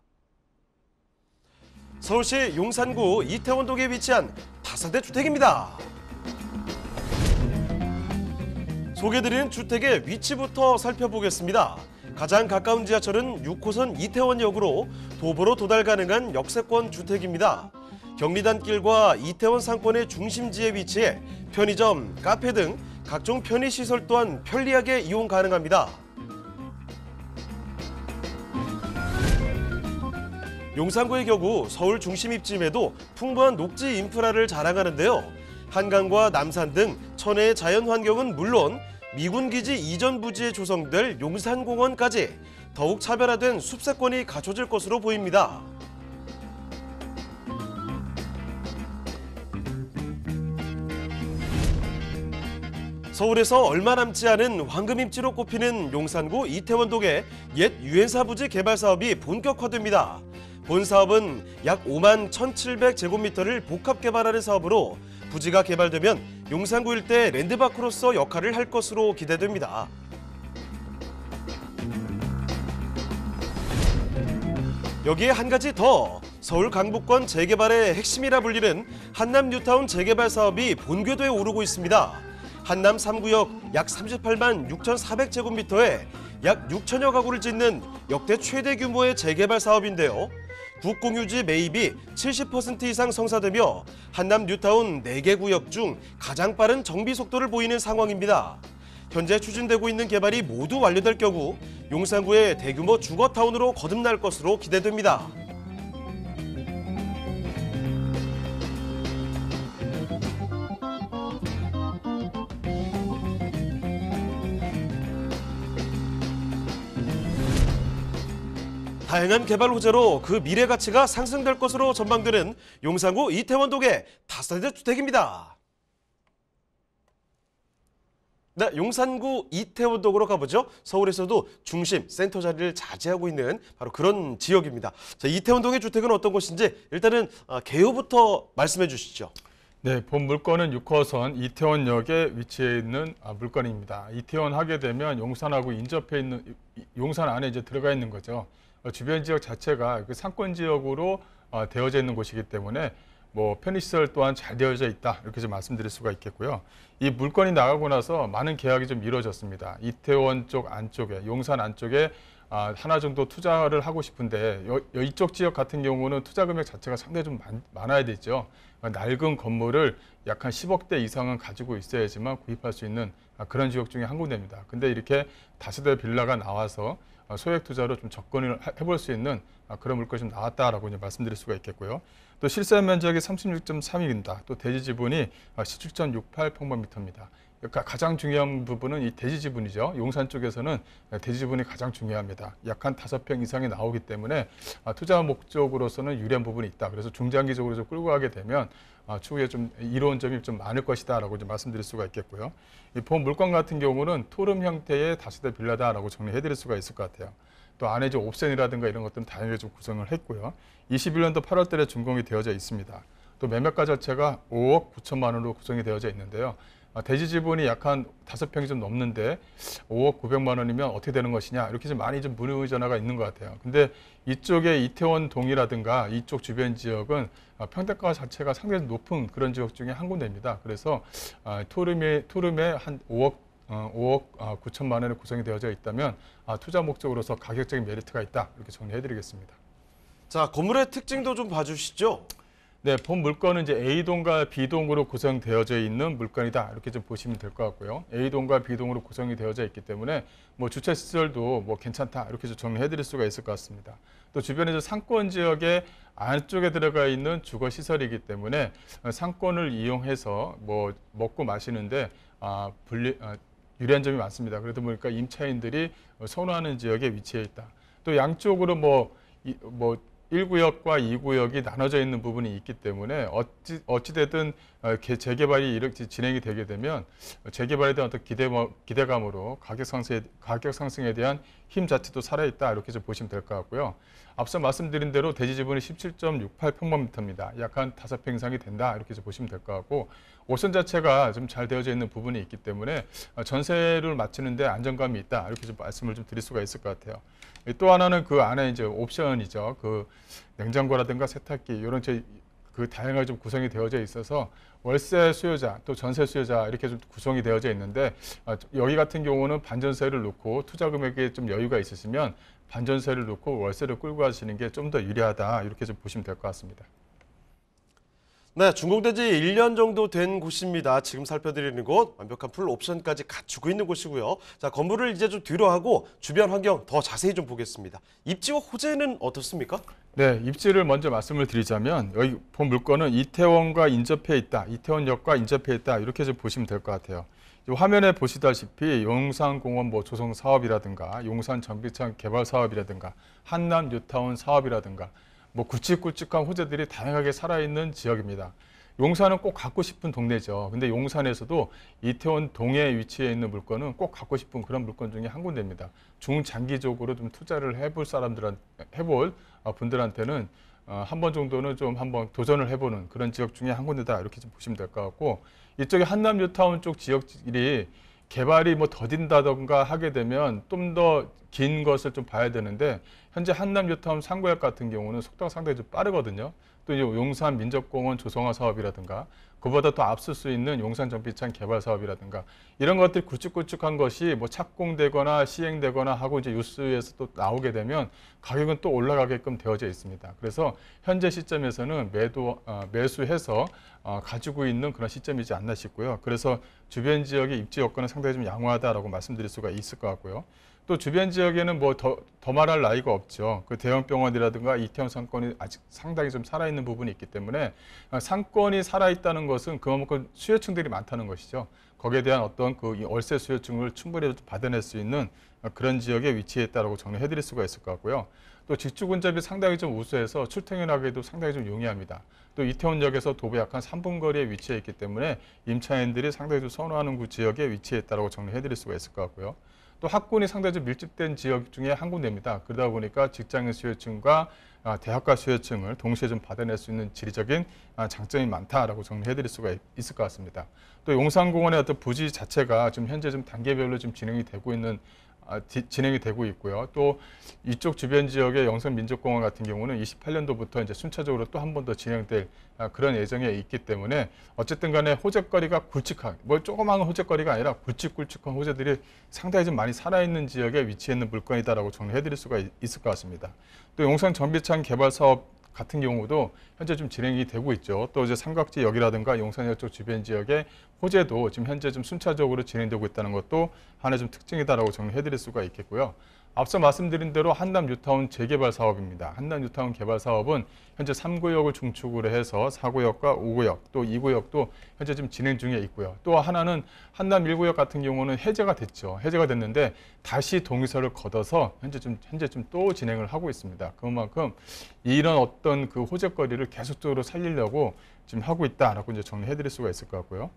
서울시 용산구 이태원동에 위치한 다세대 주택입니다. 소개드리는 주택의 위치부터 살펴보겠습니다. 가장 가까운 지하철은 6호선 이태원역으로 도보로 도달 가능한 역세권 주택입니다. 경리단길과 이태원 상권의 중심지에 위치해 편의점, 카페 등 각종 편의시설 또한 편리하게 이용 가능합니다. 용산구의 경우 서울 중심 입지임에도 풍부한 녹지 인프라를 자랑하는데요. 한강과 남산 등 천혜의 자연 환경은 물론 미군기지 이전 부지에 조성될 용산공원까지 더욱 차별화된 숲세권이 갖춰질 것으로 보입니다. 서울에서 얼마 남지 않은 황금입지로 꼽히는 용산구 이태원동의 옛 유엔사 부지 개발 사업이 본격화됩니다. 본 사업은 약 5만 1,700제곱미터를 복합 개발하는 사업으로 부지가 개발되면 용산구 일대 랜드마크로서 역할을 할 것으로 기대됩니다. 여기에 한 가지 더, 서울 강북권 재개발의 핵심이라 불리는 한남 뉴타운 재개발 사업이 본궤도에 오르고 있습니다. 한남 3구역 약 38만 6,400제곱미터에 약 6천여 가구를 짓는 역대 최대 규모의 재개발 사업인데요. 국공유지 매입이 70% 이상 성사되며 한남 뉴타운 4개 구역 중 가장 빠른 정비 속도를 보이는 상황입니다. 현재 추진되고 있는 개발이 모두 완료될 경우 용산구의 대규모 주거타운으로 거듭날 것으로 기대됩니다. 다양한 개발 호재로 그 미래 가치가 상승될 것으로 전망되는 용산구 이태원동의 다세대 주택입니다. 네, 용산구 이태원동으로 가보죠. 서울에서도 중심, 센터 자리를 차지하고 있는 바로 그런 지역입니다. 자, 이태원동의 주택은 어떤 곳인지 일단은 개요부터 말씀해 주시죠. 네, 본 물건은 6호선 이태원역에 위치해 있는 물건입니다. 이태원 하게 되면 용산하고 인접해 있는, 용산 안에 이제 들어가 있는 거죠. 주변 지역 자체가 그 상권 지역으로 되어져 있는 곳이기 때문에 뭐 편의시설 또한 잘 되어져 있다, 이렇게 좀 말씀드릴 수가 있겠고요. 이 물건이 나가고 나서 많은 계약이 좀 이루어졌습니다. 이태원 쪽 안쪽에, 용산 안쪽에 하나 정도 투자를 하고 싶은데 이쪽 지역 같은 경우는 투자 금액 자체가 상당히 좀 많아야 되죠. 낡은 건물을 약 한 10억대 이상은 가지고 있어야지만 구입할 수 있는 그런 지역 중에 한 군데입니다. 근데 이렇게 다세대 빌라가 나와서 소액 투자로 좀 접근을 해볼 수 있는 그런 물건이 좀 나왔다라고 이제 말씀드릴 수가 있겠고요. 또 실사 면적이 36.3입니다. 또 대지 지분이 17.68평방미터입니다. 가장 중요한 부분은 이 대지 지분이죠. 용산 쪽에서는 대지 지분이 가장 중요합니다. 약 한 5평 이상이 나오기 때문에 투자 목적으로서는 유리한 부분이 있다. 그래서 중장기적으로 좀 끌고 가게 되면 추후에 좀 이로운 점이 좀 많을 것이다라고 이제 말씀드릴 수가 있겠고요. 이 본 물건 같은 경우는 토름 형태의 다세대 빌라다라고 정리해드릴 수가 있을 것 같아요. 또 안에 이제 옵션이라든가 이런 것들은 다양하게 좀 구성을 했고요. 21년도 8월 달에 준공이 되어져 있습니다. 또 매매가 자체가 5억 9천만 원으로 구성이 되어져 있는데요. 대지 지분이 약 한 5평이 좀 넘는데 5억 900만 원이면 어떻게 되는 것이냐 이렇게 좀 많이 좀 문의 전화가 있는 것 같아요. 근데 이쪽에 이태원 동이라든가 이쪽 주변 지역은 평대가 자체가 상당히 높은 그런 지역 중에 한 군데입니다. 그래서 토름에 한 5억 9천만 원에 구성이 되어져 있다면 투자 목적으로서 가격적인 메리트가 있다 이렇게 정리해드리겠습니다. 자, 건물의 특징도 좀 봐주시죠. 네, 본 물건은 이제 A동과 B동으로 구성되어져 있는 물건이다 이렇게 좀 보시면 될 것 같고요. A동과 B동으로 구성이 되어져 있기 때문에 뭐 주차 시설도 뭐 괜찮다 이렇게 좀 정리해드릴 수가 있을 것 같습니다. 또 주변에 상권 지역의 안쪽에 들어가 있는 주거 시설이기 때문에 상권을 이용해서 뭐 먹고 마시는데 유리한 점이 많습니다. 그러다 보니까 임차인들이 선호하는 지역에 위치해 있다. 또 양쪽으로 뭐 1구역과 2구역이 나눠져 있는 부분이 있기 때문에 어찌됐든 재개발이 이렇게 진행이 되게 되면 재개발에 대한 어떤 기대감으로 가격 상승에 대한 힘 자체도 살아있다 이렇게 좀 보시면 될 것 같고요. 앞서 말씀드린 대로 대지 지분이 17.68평방미터입니다. 약 한 5평 이상이 된다 이렇게 좀 보시면 될 것 같고 옵션 자체가 좀 잘 되어져 있는 부분이 있기 때문에 전세를 맞추는데 안정감이 있다 이렇게 좀 말씀을 좀 드릴 수가 있을 것 같아요. 또 하나는 그 안에 이제 옵션이죠. 그 냉장고라든가 세탁기 이런 그 다양하게 좀 구성이 되어져 있어서 월세 수요자 또 전세 수요자 이렇게 좀 구성이 되어져 있는데 여기 같은 경우는 반전세를 놓고 투자 금액에 좀 여유가 있으시면 반전세를 놓고 월세를 끌고 가시는 게 좀 더 유리하다 이렇게 좀 보시면 될 것 같습니다. 네, 준공된 지 1년 정도 된 곳입니다. 지금 살펴드리는 곳 완벽한 풀 옵션까지 갖추고 있는 곳이고요. 자, 건물을 이제 좀 뒤로 하고 주변 환경 더 자세히 좀 보겠습니다. 입지와 호재는 어떻습니까? 네, 입지를 먼저 말씀을 드리자면 여기 본 물건은 이태원과 인접해 있다, 이태원역과 인접해 있다 이렇게 좀 보시면 될 것 같아요. 화면에 보시다시피 용산공원 뭐 조성 사업이라든가 용산 정비창 개발 사업이라든가 한남 뉴타운 사업이라든가 뭐 굵직굵직한 호재들이 다양하게 살아있는 지역입니다. 용산은 꼭 갖고 싶은 동네죠. 근데 용산에서도 이태원 동에 위치해 있는 물건은 꼭 갖고 싶은 그런 물건 중에 한 군데입니다. 중장기적으로 좀 투자를 해볼 분들한테는 한 번 정도는 좀 한번 도전을 해보는 그런 지역 중에 한 군데다 이렇게 좀 보시면 될 것 같고 이쪽에 한남 뉴타운 쪽 지역들이 개발이 뭐 더딘다던가 하게 되면 좀 더 긴 것을 좀 봐야 되는데 현재 한남 뉴타운 3구역 같은 경우는 속도가 상당히 좀 빠르거든요. 또 이제 용산 민족공원 조성화 사업이라든가 그보다 더 앞설 수 있는 용산 정비창 개발 사업이라든가 이런 것들이 굵직굵직한 것이 뭐 착공되거나 시행되거나 하고 이제 뉴스에서 또 나오게 되면 가격은 또 올라가게끔 되어져 있습니다. 그래서 현재 시점에서는 매수해서 가지고 있는 그런 시점이지 않나 싶고요. 그래서 주변 지역의 입지 여건은 상당히 좀 양호하다라고 말씀드릴 수가 있을 것 같고요. 또 주변 지역에는 뭐 더 말할 나위가 없죠. 그 대형 병원이라든가 이태원 상권이 아직 상당히 좀 살아있는 부분이 있기 때문에 상권이 살아있다는 것은 그만큼 수요층들이 많다는 것이죠. 거기에 대한 어떤 그 월세 수요층을 충분히 받아낼 수 있는 그런 지역에 위치해 있다고 정리해드릴 수가 있을 것 같고요. 또 직주 근접이 상당히 좀 우수해서 출퇴근하기도 상당히 좀 용이합니다. 또 이태원역에서 도보 약 한 3분 거리에 위치해 있기 때문에 임차인들이 상당히 좀 선호하는 그 지역에 위치해 있다고 정리해드릴 수가 있을 것 같고요. 또 학군이 상당히 좀 밀집된 지역 중에 한 군데입니다. 그러다 보니까 직장인 수요층과 대학가 수요층을 동시에 좀 받아낼 수 있는 지리적인 장점이 많다라고 정리해드릴 수가 있을 것 같습니다. 또 용산공원의 어떤 부지 자체가 지금 현재 좀 단계별로 좀 진행이 되고 있고요. 또 이쪽 주변 지역의 영산민족공원 같은 경우는 28년도부터 이제 순차적으로 또 한 번 더 진행될 그런 예정에 있기 때문에 어쨌든 간에 호재거리가 굵직한, 뭐 조그마한 호재거리가 아니라 굵직굵직한 호재들이 상당히 좀 많이 살아있는 지역에 위치해 있는 물건이다라고 정리해드릴 수가 있을 것 같습니다. 또 용산 정비창 개발 사업 같은 경우도 현재 좀 진행이 되고 있죠. 또 이제 삼각지역이라든가 용산역 쪽 주변 지역의 호재도 지금 현재 좀 순차적으로 진행되고 있다는 것도 하나의 좀 특징이다라고 정리해드릴 수가 있겠고요. 앞서 말씀드린 대로 한남 뉴타운 재개발 사업입니다. 한남 뉴타운 개발 사업은 현재 3구역을 중축으로 해서 4구역과 5구역 또 2구역도 현재 지금 진행 중에 있고요. 또 하나는 한남 1구역 같은 경우는 해제가 됐죠. 해제가 됐는데 다시 동의서를 걷어서 현재 좀 또 진행을 하고 있습니다. 그만큼 이런 어떤 그 호재거리를 계속적으로 살리려고 지금 하고 있다라고 이제 정리해드릴 수가 있을 것 같고요.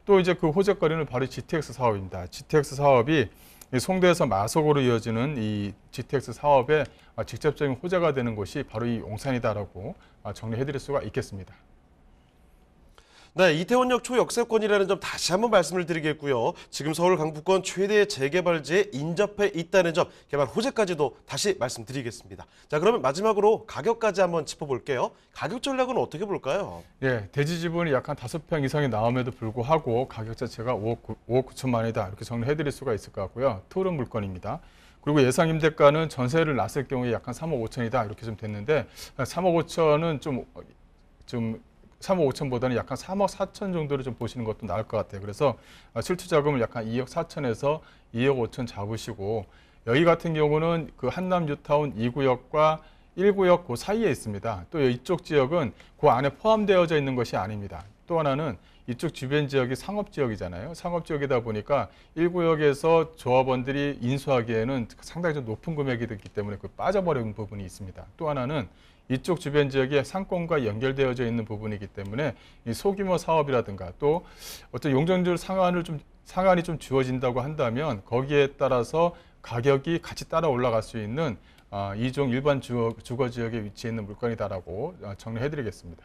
또 이제 그 호재거리는 바로 GTX 사업입니다. GTX 사업이 송도에서 마석으로 이어지는 이 GTX 사업에 직접적인 호재가 되는 곳이 바로 이 용산이다라고 정리해드릴 수가 있겠습니다. 네, 이태원역 초역세권이라는 점 다시 한번 말씀을 드리겠고요. 지금 서울 강북권 최대 재개발지에 인접해 있다는 점, 개발 호재까지도 다시 말씀드리겠습니다. 자, 그러면 마지막으로 가격까지 한번 짚어볼게요. 가격 전략은 어떻게 볼까요? 예, 대지 지분이 약 한 5평 이상이 나옴에도 불구하고 가격 자체가 5억 9천만 원이다. 이렇게 정리해드릴 수가 있을 것 같고요. 토른 물건입니다. 그리고 예상 임대가는 전세를 놨을 경우에 약 한 3억 5천이다. 이렇게 좀 됐는데 3억 5천은 좀 3억 5천보다는 약간 3억 4천 정도를 좀 보시는 것도 나을 것 같아요. 그래서 실투 자금을 약간 2억 4천에서 2억 5천 잡으시고, 여기 같은 경우는 그 한남 뉴타운 2구역과 1구역 그 사이에 있습니다. 또 이쪽 지역은 그 안에 포함되어져 있는 것이 아닙니다. 또 하나는 이쪽 주변 지역이 상업지역이잖아요. 상업지역이다 보니까 1구역에서 조합원들이 인수하기에는 상당히 좀 높은 금액이 됐기 때문에 그 빠져버린 부분이 있습니다. 또 하나는 이쪽 주변 지역에 상권과 연결되어져 있는 부분이기 때문에 이 소규모 사업이라든가 또 어떤 용적률 상한이 좀 주어진다고 한다면 거기에 따라서 가격이 같이 따라 올라갈 수 있는 이종 일반 주거 지역에 위치해 있는 물건이다라고 정리해드리겠습니다.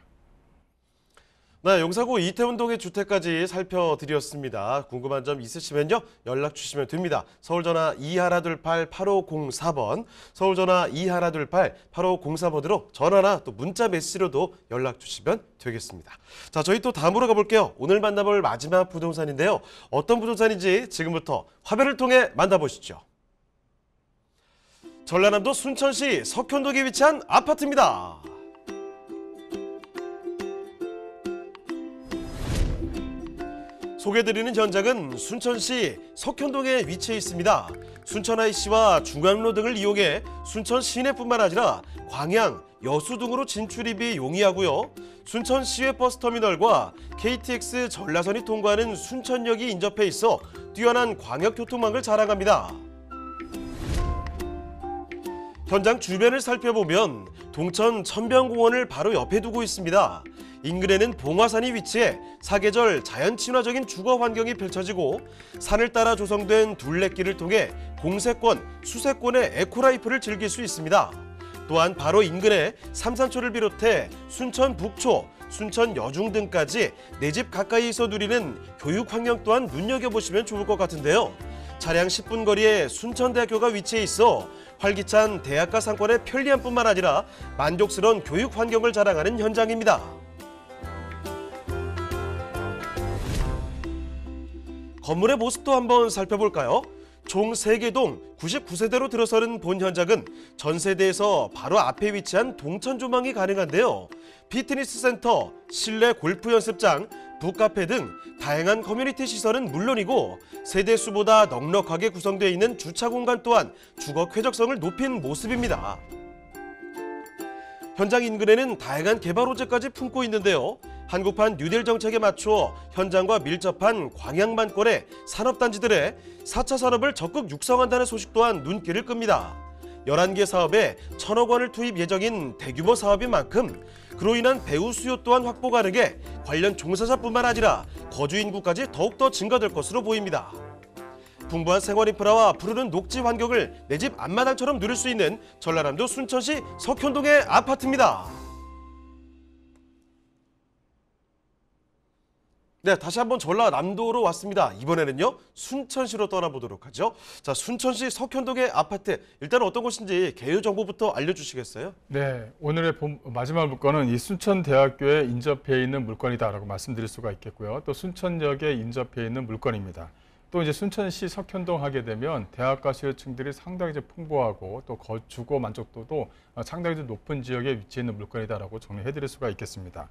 네, 용사구 이태원동의 주택까지 살펴드렸습니다. 궁금한 점 있으시면요, 연락 주시면 됩니다. 서울전화 2128-8504번, 서울전화 2128-8504번으로 전화나 또 문자 메시지로도 연락 주시면 되겠습니다. 자, 저희 또 다음으로 가볼게요. 오늘 만나볼 마지막 부동산인데요. 어떤 부동산인지 지금부터 화면을 통해 만나보시죠. 전라남도 순천시 석현동에 위치한 아파트입니다. 소개드리는 현장은 순천시 석현동에 위치해 있습니다. 순천 IC와 중앙로 등을 이용해 순천 시내뿐만 아니라 광양, 여수 등으로 진출입이 용이하고요. 순천 시외 버스터미널과 KTX 전라선이 통과하는 순천역이 인접해 있어 뛰어난 광역교통망을 자랑합니다. 현장 주변을 살펴보면 동천 천변공원을 바로 옆에 두고 있습니다. 인근에는 봉화산이 위치해 사계절 자연 친화적인 주거 환경이 펼쳐지고, 산을 따라 조성된 둘레길을 통해 공세권, 수세권의 에코라이프를 즐길 수 있습니다. 또한 바로 인근에 삼산초를 비롯해 순천 북초, 순천 여중 등까지 내 집 가까이서 누리는 교육 환경 또한 눈여겨보시면 좋을 것 같은데요. 차량 10분 거리에 순천대학교가 위치해 있어 활기찬 대학가 상권의 편리함뿐만 아니라 만족스러운 교육 환경을 자랑하는 현장입니다. 건물의 모습도 한번 살펴볼까요? 총 3개 동 99세대로 들어서는 본 현장은 전세대에서 바로 앞에 위치한 동천 조망이 가능한데요. 피트니스 센터, 실내 골프 연습장, 북카페 등 다양한 커뮤니티 시설은 물론이고, 세대 수보다 넉넉하게 구성되어 있는 주차 공간 또한 주거 쾌적성을 높인 모습입니다. 현장 인근에는 다양한 개발 호재까지 품고 있는데요. 한국판 뉴딜 정책에 맞추어 현장과 밀접한 광양만권의 산업단지들에 4차 산업을 적극 육성한다는 소식 또한 눈길을 끕니다. 11개 사업에 1,000억 원을 투입 예정인 대규모 사업인 만큼 그로 인한 배우 수요 또한 확보 가능해 관련 종사자뿐만 아니라 거주 인구까지 더욱더 증가될 것으로 보입니다. 풍부한 생활 인프라와 푸르른 녹지 환경을 내 집 앞마당처럼 누릴 수 있는 전라남도 순천시 석현동의 아파트입니다. 네, 다시 한번 전라남도로 왔습니다. 이번에는요, 순천시로 떠나보도록 하죠. 자, 순천시 석현동의 아파트, 일단 어떤 곳인지 개요 정보부터 알려주시겠어요? 네, 오늘의 마지막 물건은 이 순천대학교에 인접해 있는 물건이다라고 말씀드릴 수가 있겠고요. 또 순천역에 인접해 있는 물건입니다. 또 이제 순천시 석현동 하게 되면 대학가 수요층들이 상당히 풍부하고 또 주거 만족도도 상당히 높은 지역에 위치해 있는 물건이다라고 정리해드릴 수가 있겠습니다.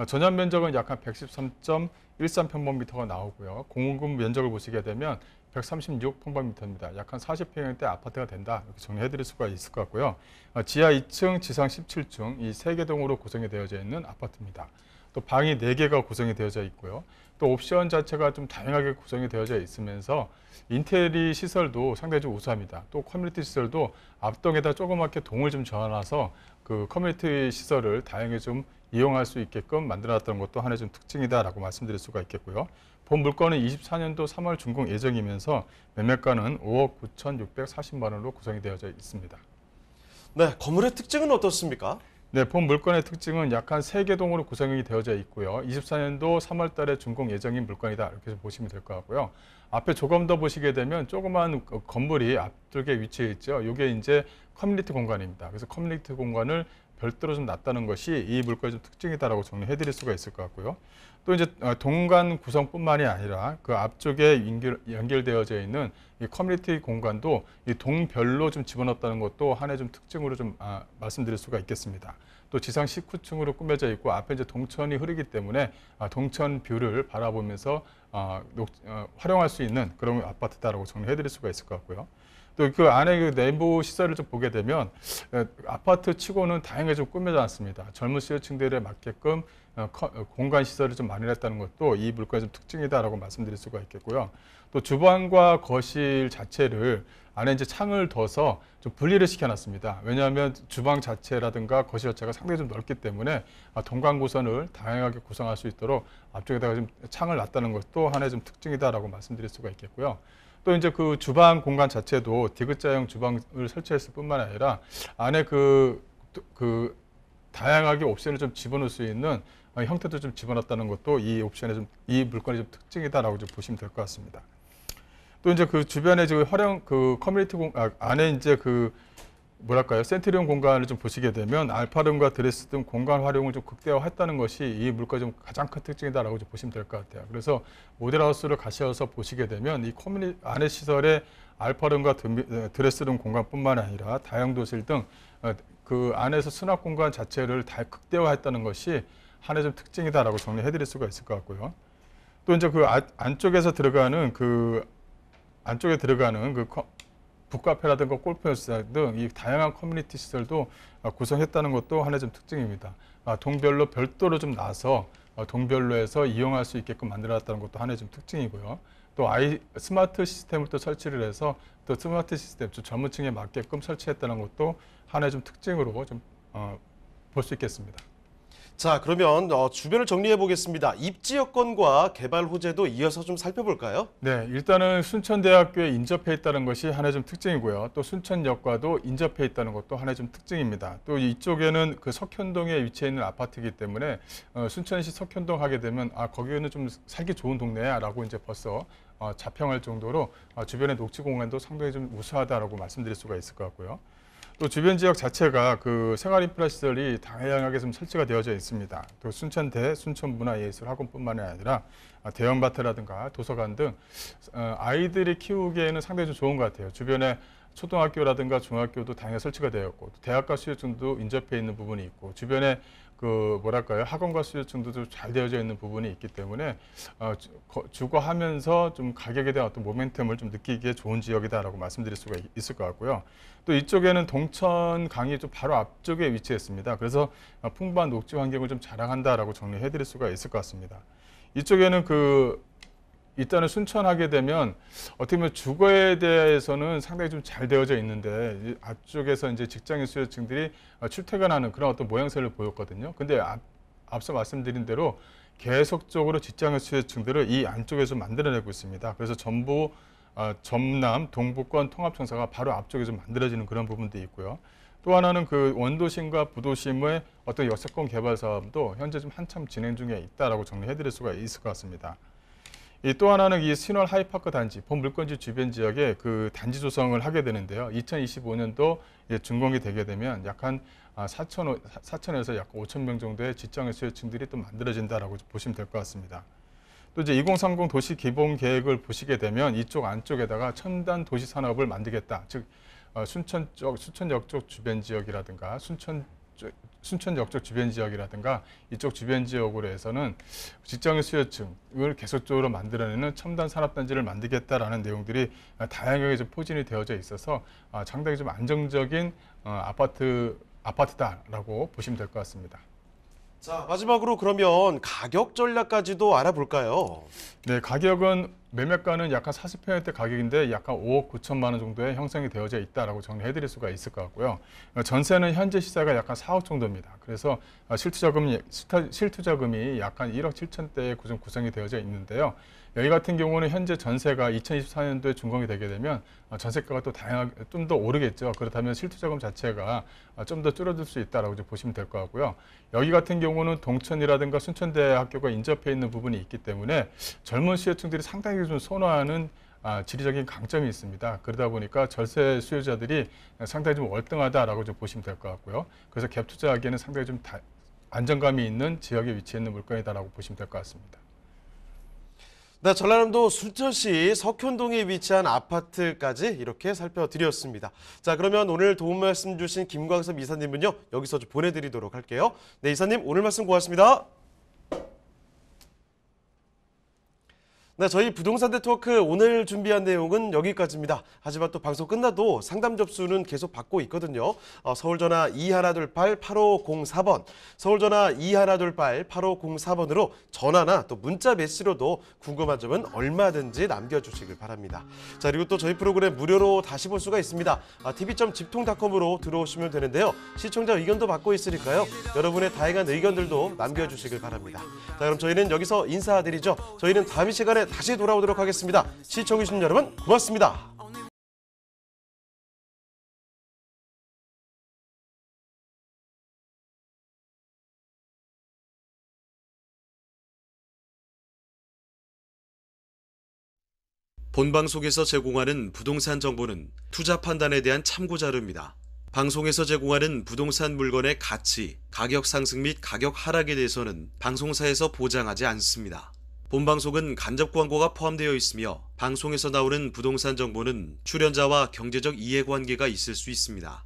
전용 면적은 약 한 113.13평방미터가 나오고요. 공급 면적을 보시게 되면 136평방미터입니다. 약 한 40평형대 아파트가 된다, 이렇게 정리해드릴 수가 있을 것 같고요. 지하 2층, 지상 17층 이 3개 동으로 구성이 되어져 있는 아파트입니다. 또 방이 4개가 구성이 되어져 있고요. 또 옵션 자체가 좀 다양하게 구성이 되어져 있으면서 인테리어 시설도 상당히 좀 우수합니다. 또 커뮤니티 시설도 앞동에다 조그맣게 동을 좀 지어놔서 그 커뮤니티 시설을 다양하게 좀 이용할 수 있게끔 만들어놨던 것도 하나의 좀 특징이다라고 말씀드릴 수가 있겠고요. 본 물건은 24년도 3월 준공 예정이면서 매매가는 5억 9,640만 원으로 구성이 되어져 있습니다. 네, 건물의 특징은 어떻습니까? 네, 본 물건의 특징은 약 한 3개 동으로 구성이 되어져 있고요. 24년도 3월 달에 준공 예정인 물건이다. 이렇게 보시면 될 것 같고요. 앞에 조금 더 보시게 되면 조그만 건물이 앞쪽에 위치해 있죠. 이게 이제 커뮤니티 공간입니다. 그래서 커뮤니티 공간을 별도로 좀 놨다는 것이 이 물건의 좀 특징이다라고 정리해 드릴 수가 있을 것 같고요. 또 이제 동간 구성뿐만이 아니라 그 앞쪽에 연결되어져 있는 이 커뮤니티 공간도 이 동별로 좀 집어넣었다는 것도 하나의 좀 특징으로 좀 말씀드릴 수가 있겠습니다. 또 지상 19층으로 꾸며져 있고 앞에 이제 동천이 흐르기 때문에 동천 뷰를 바라보면서 활용할 수 있는 그런 아파트다라고 정리해 드릴 수가 있을 것 같고요. 또 그 안에 그 내부 시설을 좀 보게 되면 아파트 치고는 다양하게 좀 꾸며져 않습니다. 젊은 수요층들에 맞게끔 공간 시설을 좀 마련했다는 것도 이 물건의 좀 특징이다라고 말씀드릴 수가 있겠고요. 또 주방과 거실 자체를 안에 이제 창을 둬서 좀 분리를 시켜놨습니다. 왜냐하면 주방 자체라든가 거실 자체가 상당히 좀 넓기 때문에 동간 구성을 다양하게 구성할 수 있도록 앞쪽에다가 좀 창을 놨다는 것도 하나의 좀 특징이다라고 말씀드릴 수가 있겠고요. 또 이제 그 주방 공간 자체도 디귿자형 주방을 설치했을 뿐만 아니라 안에 그 다양하게 옵션을 좀 집어넣을 수 있는 형태도 좀 집어넣었다는 것도 이 옵션의 이 물건의 좀 특징이다라고 좀 보시면 될 것 같습니다. 또 이제 그 주변에 지금 커뮤니티 안에 이제 뭐랄까요, 센트리온 공간을 좀 보시게 되면 알파룸과 드레스 등 공간 활용을 좀 극대화했다는 것이 이 물건의 좀 가장 큰 특징이다라고 좀 보시면 될 것 같아요. 그래서 모델하우스를 가셔서 보시게 되면 이 커뮤니티 안에 시설에 알파룸과 드레스룸 공간뿐만 아니라 다용도실 등 그 안에서 수납 공간 자체를 다 극대화했다는 것이 하나의 좀 특징이다라고 정리해드릴 수가 있을 것 같고요. 또 이제 그 안쪽에서 들어가는 안쪽에 들어가는 북카페라든가 골프시설 등 이 다양한 커뮤니티 시설도 구성했다는 것도 하나의 좀 특징입니다. 동별로 별도로 좀 놔서 동별로 해서 이용할 수 있게끔 만들어놨다는 것도 하나의 좀 특징이고요. 또 스마트 시스템을 또 설치를 해서 또 스마트 시스템, 젊은 층에 맞게끔 설치했다는 것도 하나의 좀 특징으로 좀 볼 수 있겠습니다. 자, 그러면 주변을 정리해 보겠습니다. 입지 여건과 개발 호재도 이어서 좀 살펴볼까요? 네, 일단은 순천대학교에 인접해 있다는 것이 하나의 좀 특징이고요. 또 순천역과도 인접해 있다는 것도 하나의 좀 특징입니다. 또 이쪽에는 그 석현동에 위치해 있는 아파트이기 때문에 순천시 석현동 하게 되면 거기는 좀 살기 좋은 동네야라고 이제 벌써 자평할 정도로 주변의 녹지 공간도 상당히 좀 우수하다라고 말씀드릴 수가 있을 것 같고요. 또 주변 지역 자체가 그 생활 인프라 시설이 다양하게 좀 설치가 되어져 있습니다. 또 순천대, 순천문화예술학원뿐만 아니라 대형마트라든가 도서관 등 아이들이 키우기에는 상당히 좀 좋은 것 같아요. 주변에 초등학교라든가 중학교도 다양하게 설치가 되어 있고 대학가 수요층도 인접해 있는 부분이 있고 주변에 학원과 수요층도 좀 잘 되어져 있는 부분이 있기 때문에 주거하면서 좀 가격에 대한 어떤 모멘텀을 좀 느끼기에 좋은 지역이다라고 말씀드릴 수가 있을 것 같고요. 또 이쪽에는 동천 강이 좀 바로 앞쪽에 위치했습니다. 그래서 풍부한 녹지 환경을 좀 자랑한다라고 정리해드릴 수가 있을 것 같습니다. 이쪽에는 일단은 순천하게 되면 어떻게 보면 주거에 대해서는 상당히 좀 잘 되어져 있는데 앞쪽에서 이제 직장인 수요층들이 출퇴근하는 그런 어떤 모양새를 보였거든요. 근데 앞서 말씀드린 대로 계속적으로 직장인 수요층들을 이 안쪽에서 만들어내고 있습니다. 그래서 전부 전남 동부권 통합청사가 바로 앞쪽에 좀 만들어지는 그런 부분도 있고요. 또 하나는 그 원도심과 부도심의 어떤 역세권 개발 사업도 현재 좀 한참 진행 중에 있다라고 정리해드릴 수가 있을 것 같습니다. 또 하나는 이 신월 하이파크 단지, 본 물건지 주변 지역에 그 단지 조성을 하게 되는데요. 2025년도 준공이 되게 되면 약 한 4천에서 약 5천 명 정도의 직장인 수요층들이 또 만들어진다라고 보시면 될 것 같습니다. 또 이제 2030 도시 기본 계획을 보시게 되면 이쪽 안쪽에다가 첨단 도시 산업을 만들겠다. 즉 순천역 쪽 주변 지역이라든가 순천역 쪽 주변 지역이라든가 이쪽 주변 지역으로 해서는 직장인 수요층을 계속적으로 만들어내는 첨단 산업단지를 만들겠다라는 내용들이 다양하게 좀 포진이 되어져 있어서 상당히 좀 안정적인 아파트다라고 보시면 될 것 같습니다. 자, 마지막으로 그러면 가격 전략까지도 알아볼까요? 네, 가격은 매매가는 약간 40% 가격인데 약간 5억 9천만 원 정도에 형성이 되어져 있다라고 정리해 드릴 수가 있을 것 같고요. 전세는 현재 시세가 약간 4억 정도입니다. 그래서 실투자금이 약간 1억 7천대에 구성이 되어져 있는데요. 여기 같은 경우는 현재 전세가 2024년도에 준공이 되게 되면 전세가가 또 다양하게 좀 더 오르겠죠. 그렇다면 실투자금 자체가 좀 더 줄어들 수 있다라고 보시면 될 것 같고요. 여기 같은 경우는 동천이라든가 순천대학교가 인접해 있는 부분이 있기 때문에 젊은 수요층들이 상당히 좀 선호하는 지리적인 강점이 있습니다. 그러다 보니까 절세 수요자들이 상당히 좀 월등하다라고 좀 보시면 될 것 같고요. 그래서 갭 투자하기에는 상당히 좀 안정감이 있는 지역에 위치해 있는 물건이다라고 보시면 될 것 같습니다. 네, 전라남도 순천시 석현동에 위치한 아파트까지 이렇게 살펴드렸습니다. 자, 그러면 오늘 도움 말씀 주신 김광섭 이사님은요, 여기서 좀 보내드리도록 할게요. 네, 이사님 오늘 말씀 고맙습니다. 네, 저희 부동산 네트워크 오늘 준비한 내용은 여기까지입니다. 하지만 또 방송 끝나도 상담 접수는 계속 받고 있거든요. 서울전화 2128-8504번, 서울전화 2128-8504번으로 전화나 또 문자 메시지로도 궁금한 점은 얼마든지 남겨주시길 바랍니다. 자, 그리고 또 저희 프로그램 무료로 다시 볼 수가 있습니다. tv.집통.com으로 들어오시면 되는데요. 시청자 의견도 받고 있으니까요. 여러분의 다양한 의견들도 남겨주시길 바랍니다. 자, 그럼 저희는 여기서 인사드리죠. 저희는 다음 시간에 다시 돌아오도록 하겠습니다. 시청해주신 여러분 고맙습니다. 본방송에서 제공하는 부동산 정보는 투자 판단에 대한 참고 자료입니다. 방송에서 제공하는 부동산 물건의 가치, 가격 상승 및 가격 하락에 대해서는 방송사에서 보장하지 않습니다. 본방송은 간접 광고가 포함되어 있으며 방송에서 나오는 부동산 정보는 출연자와 경제적 이해관계가 있을 수 있습니다.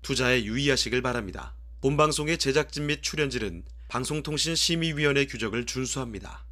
투자에 유의하시길 바랍니다. 본방송의 제작진 및 출연진은 방송통신심의위원회 규정을 준수합니다.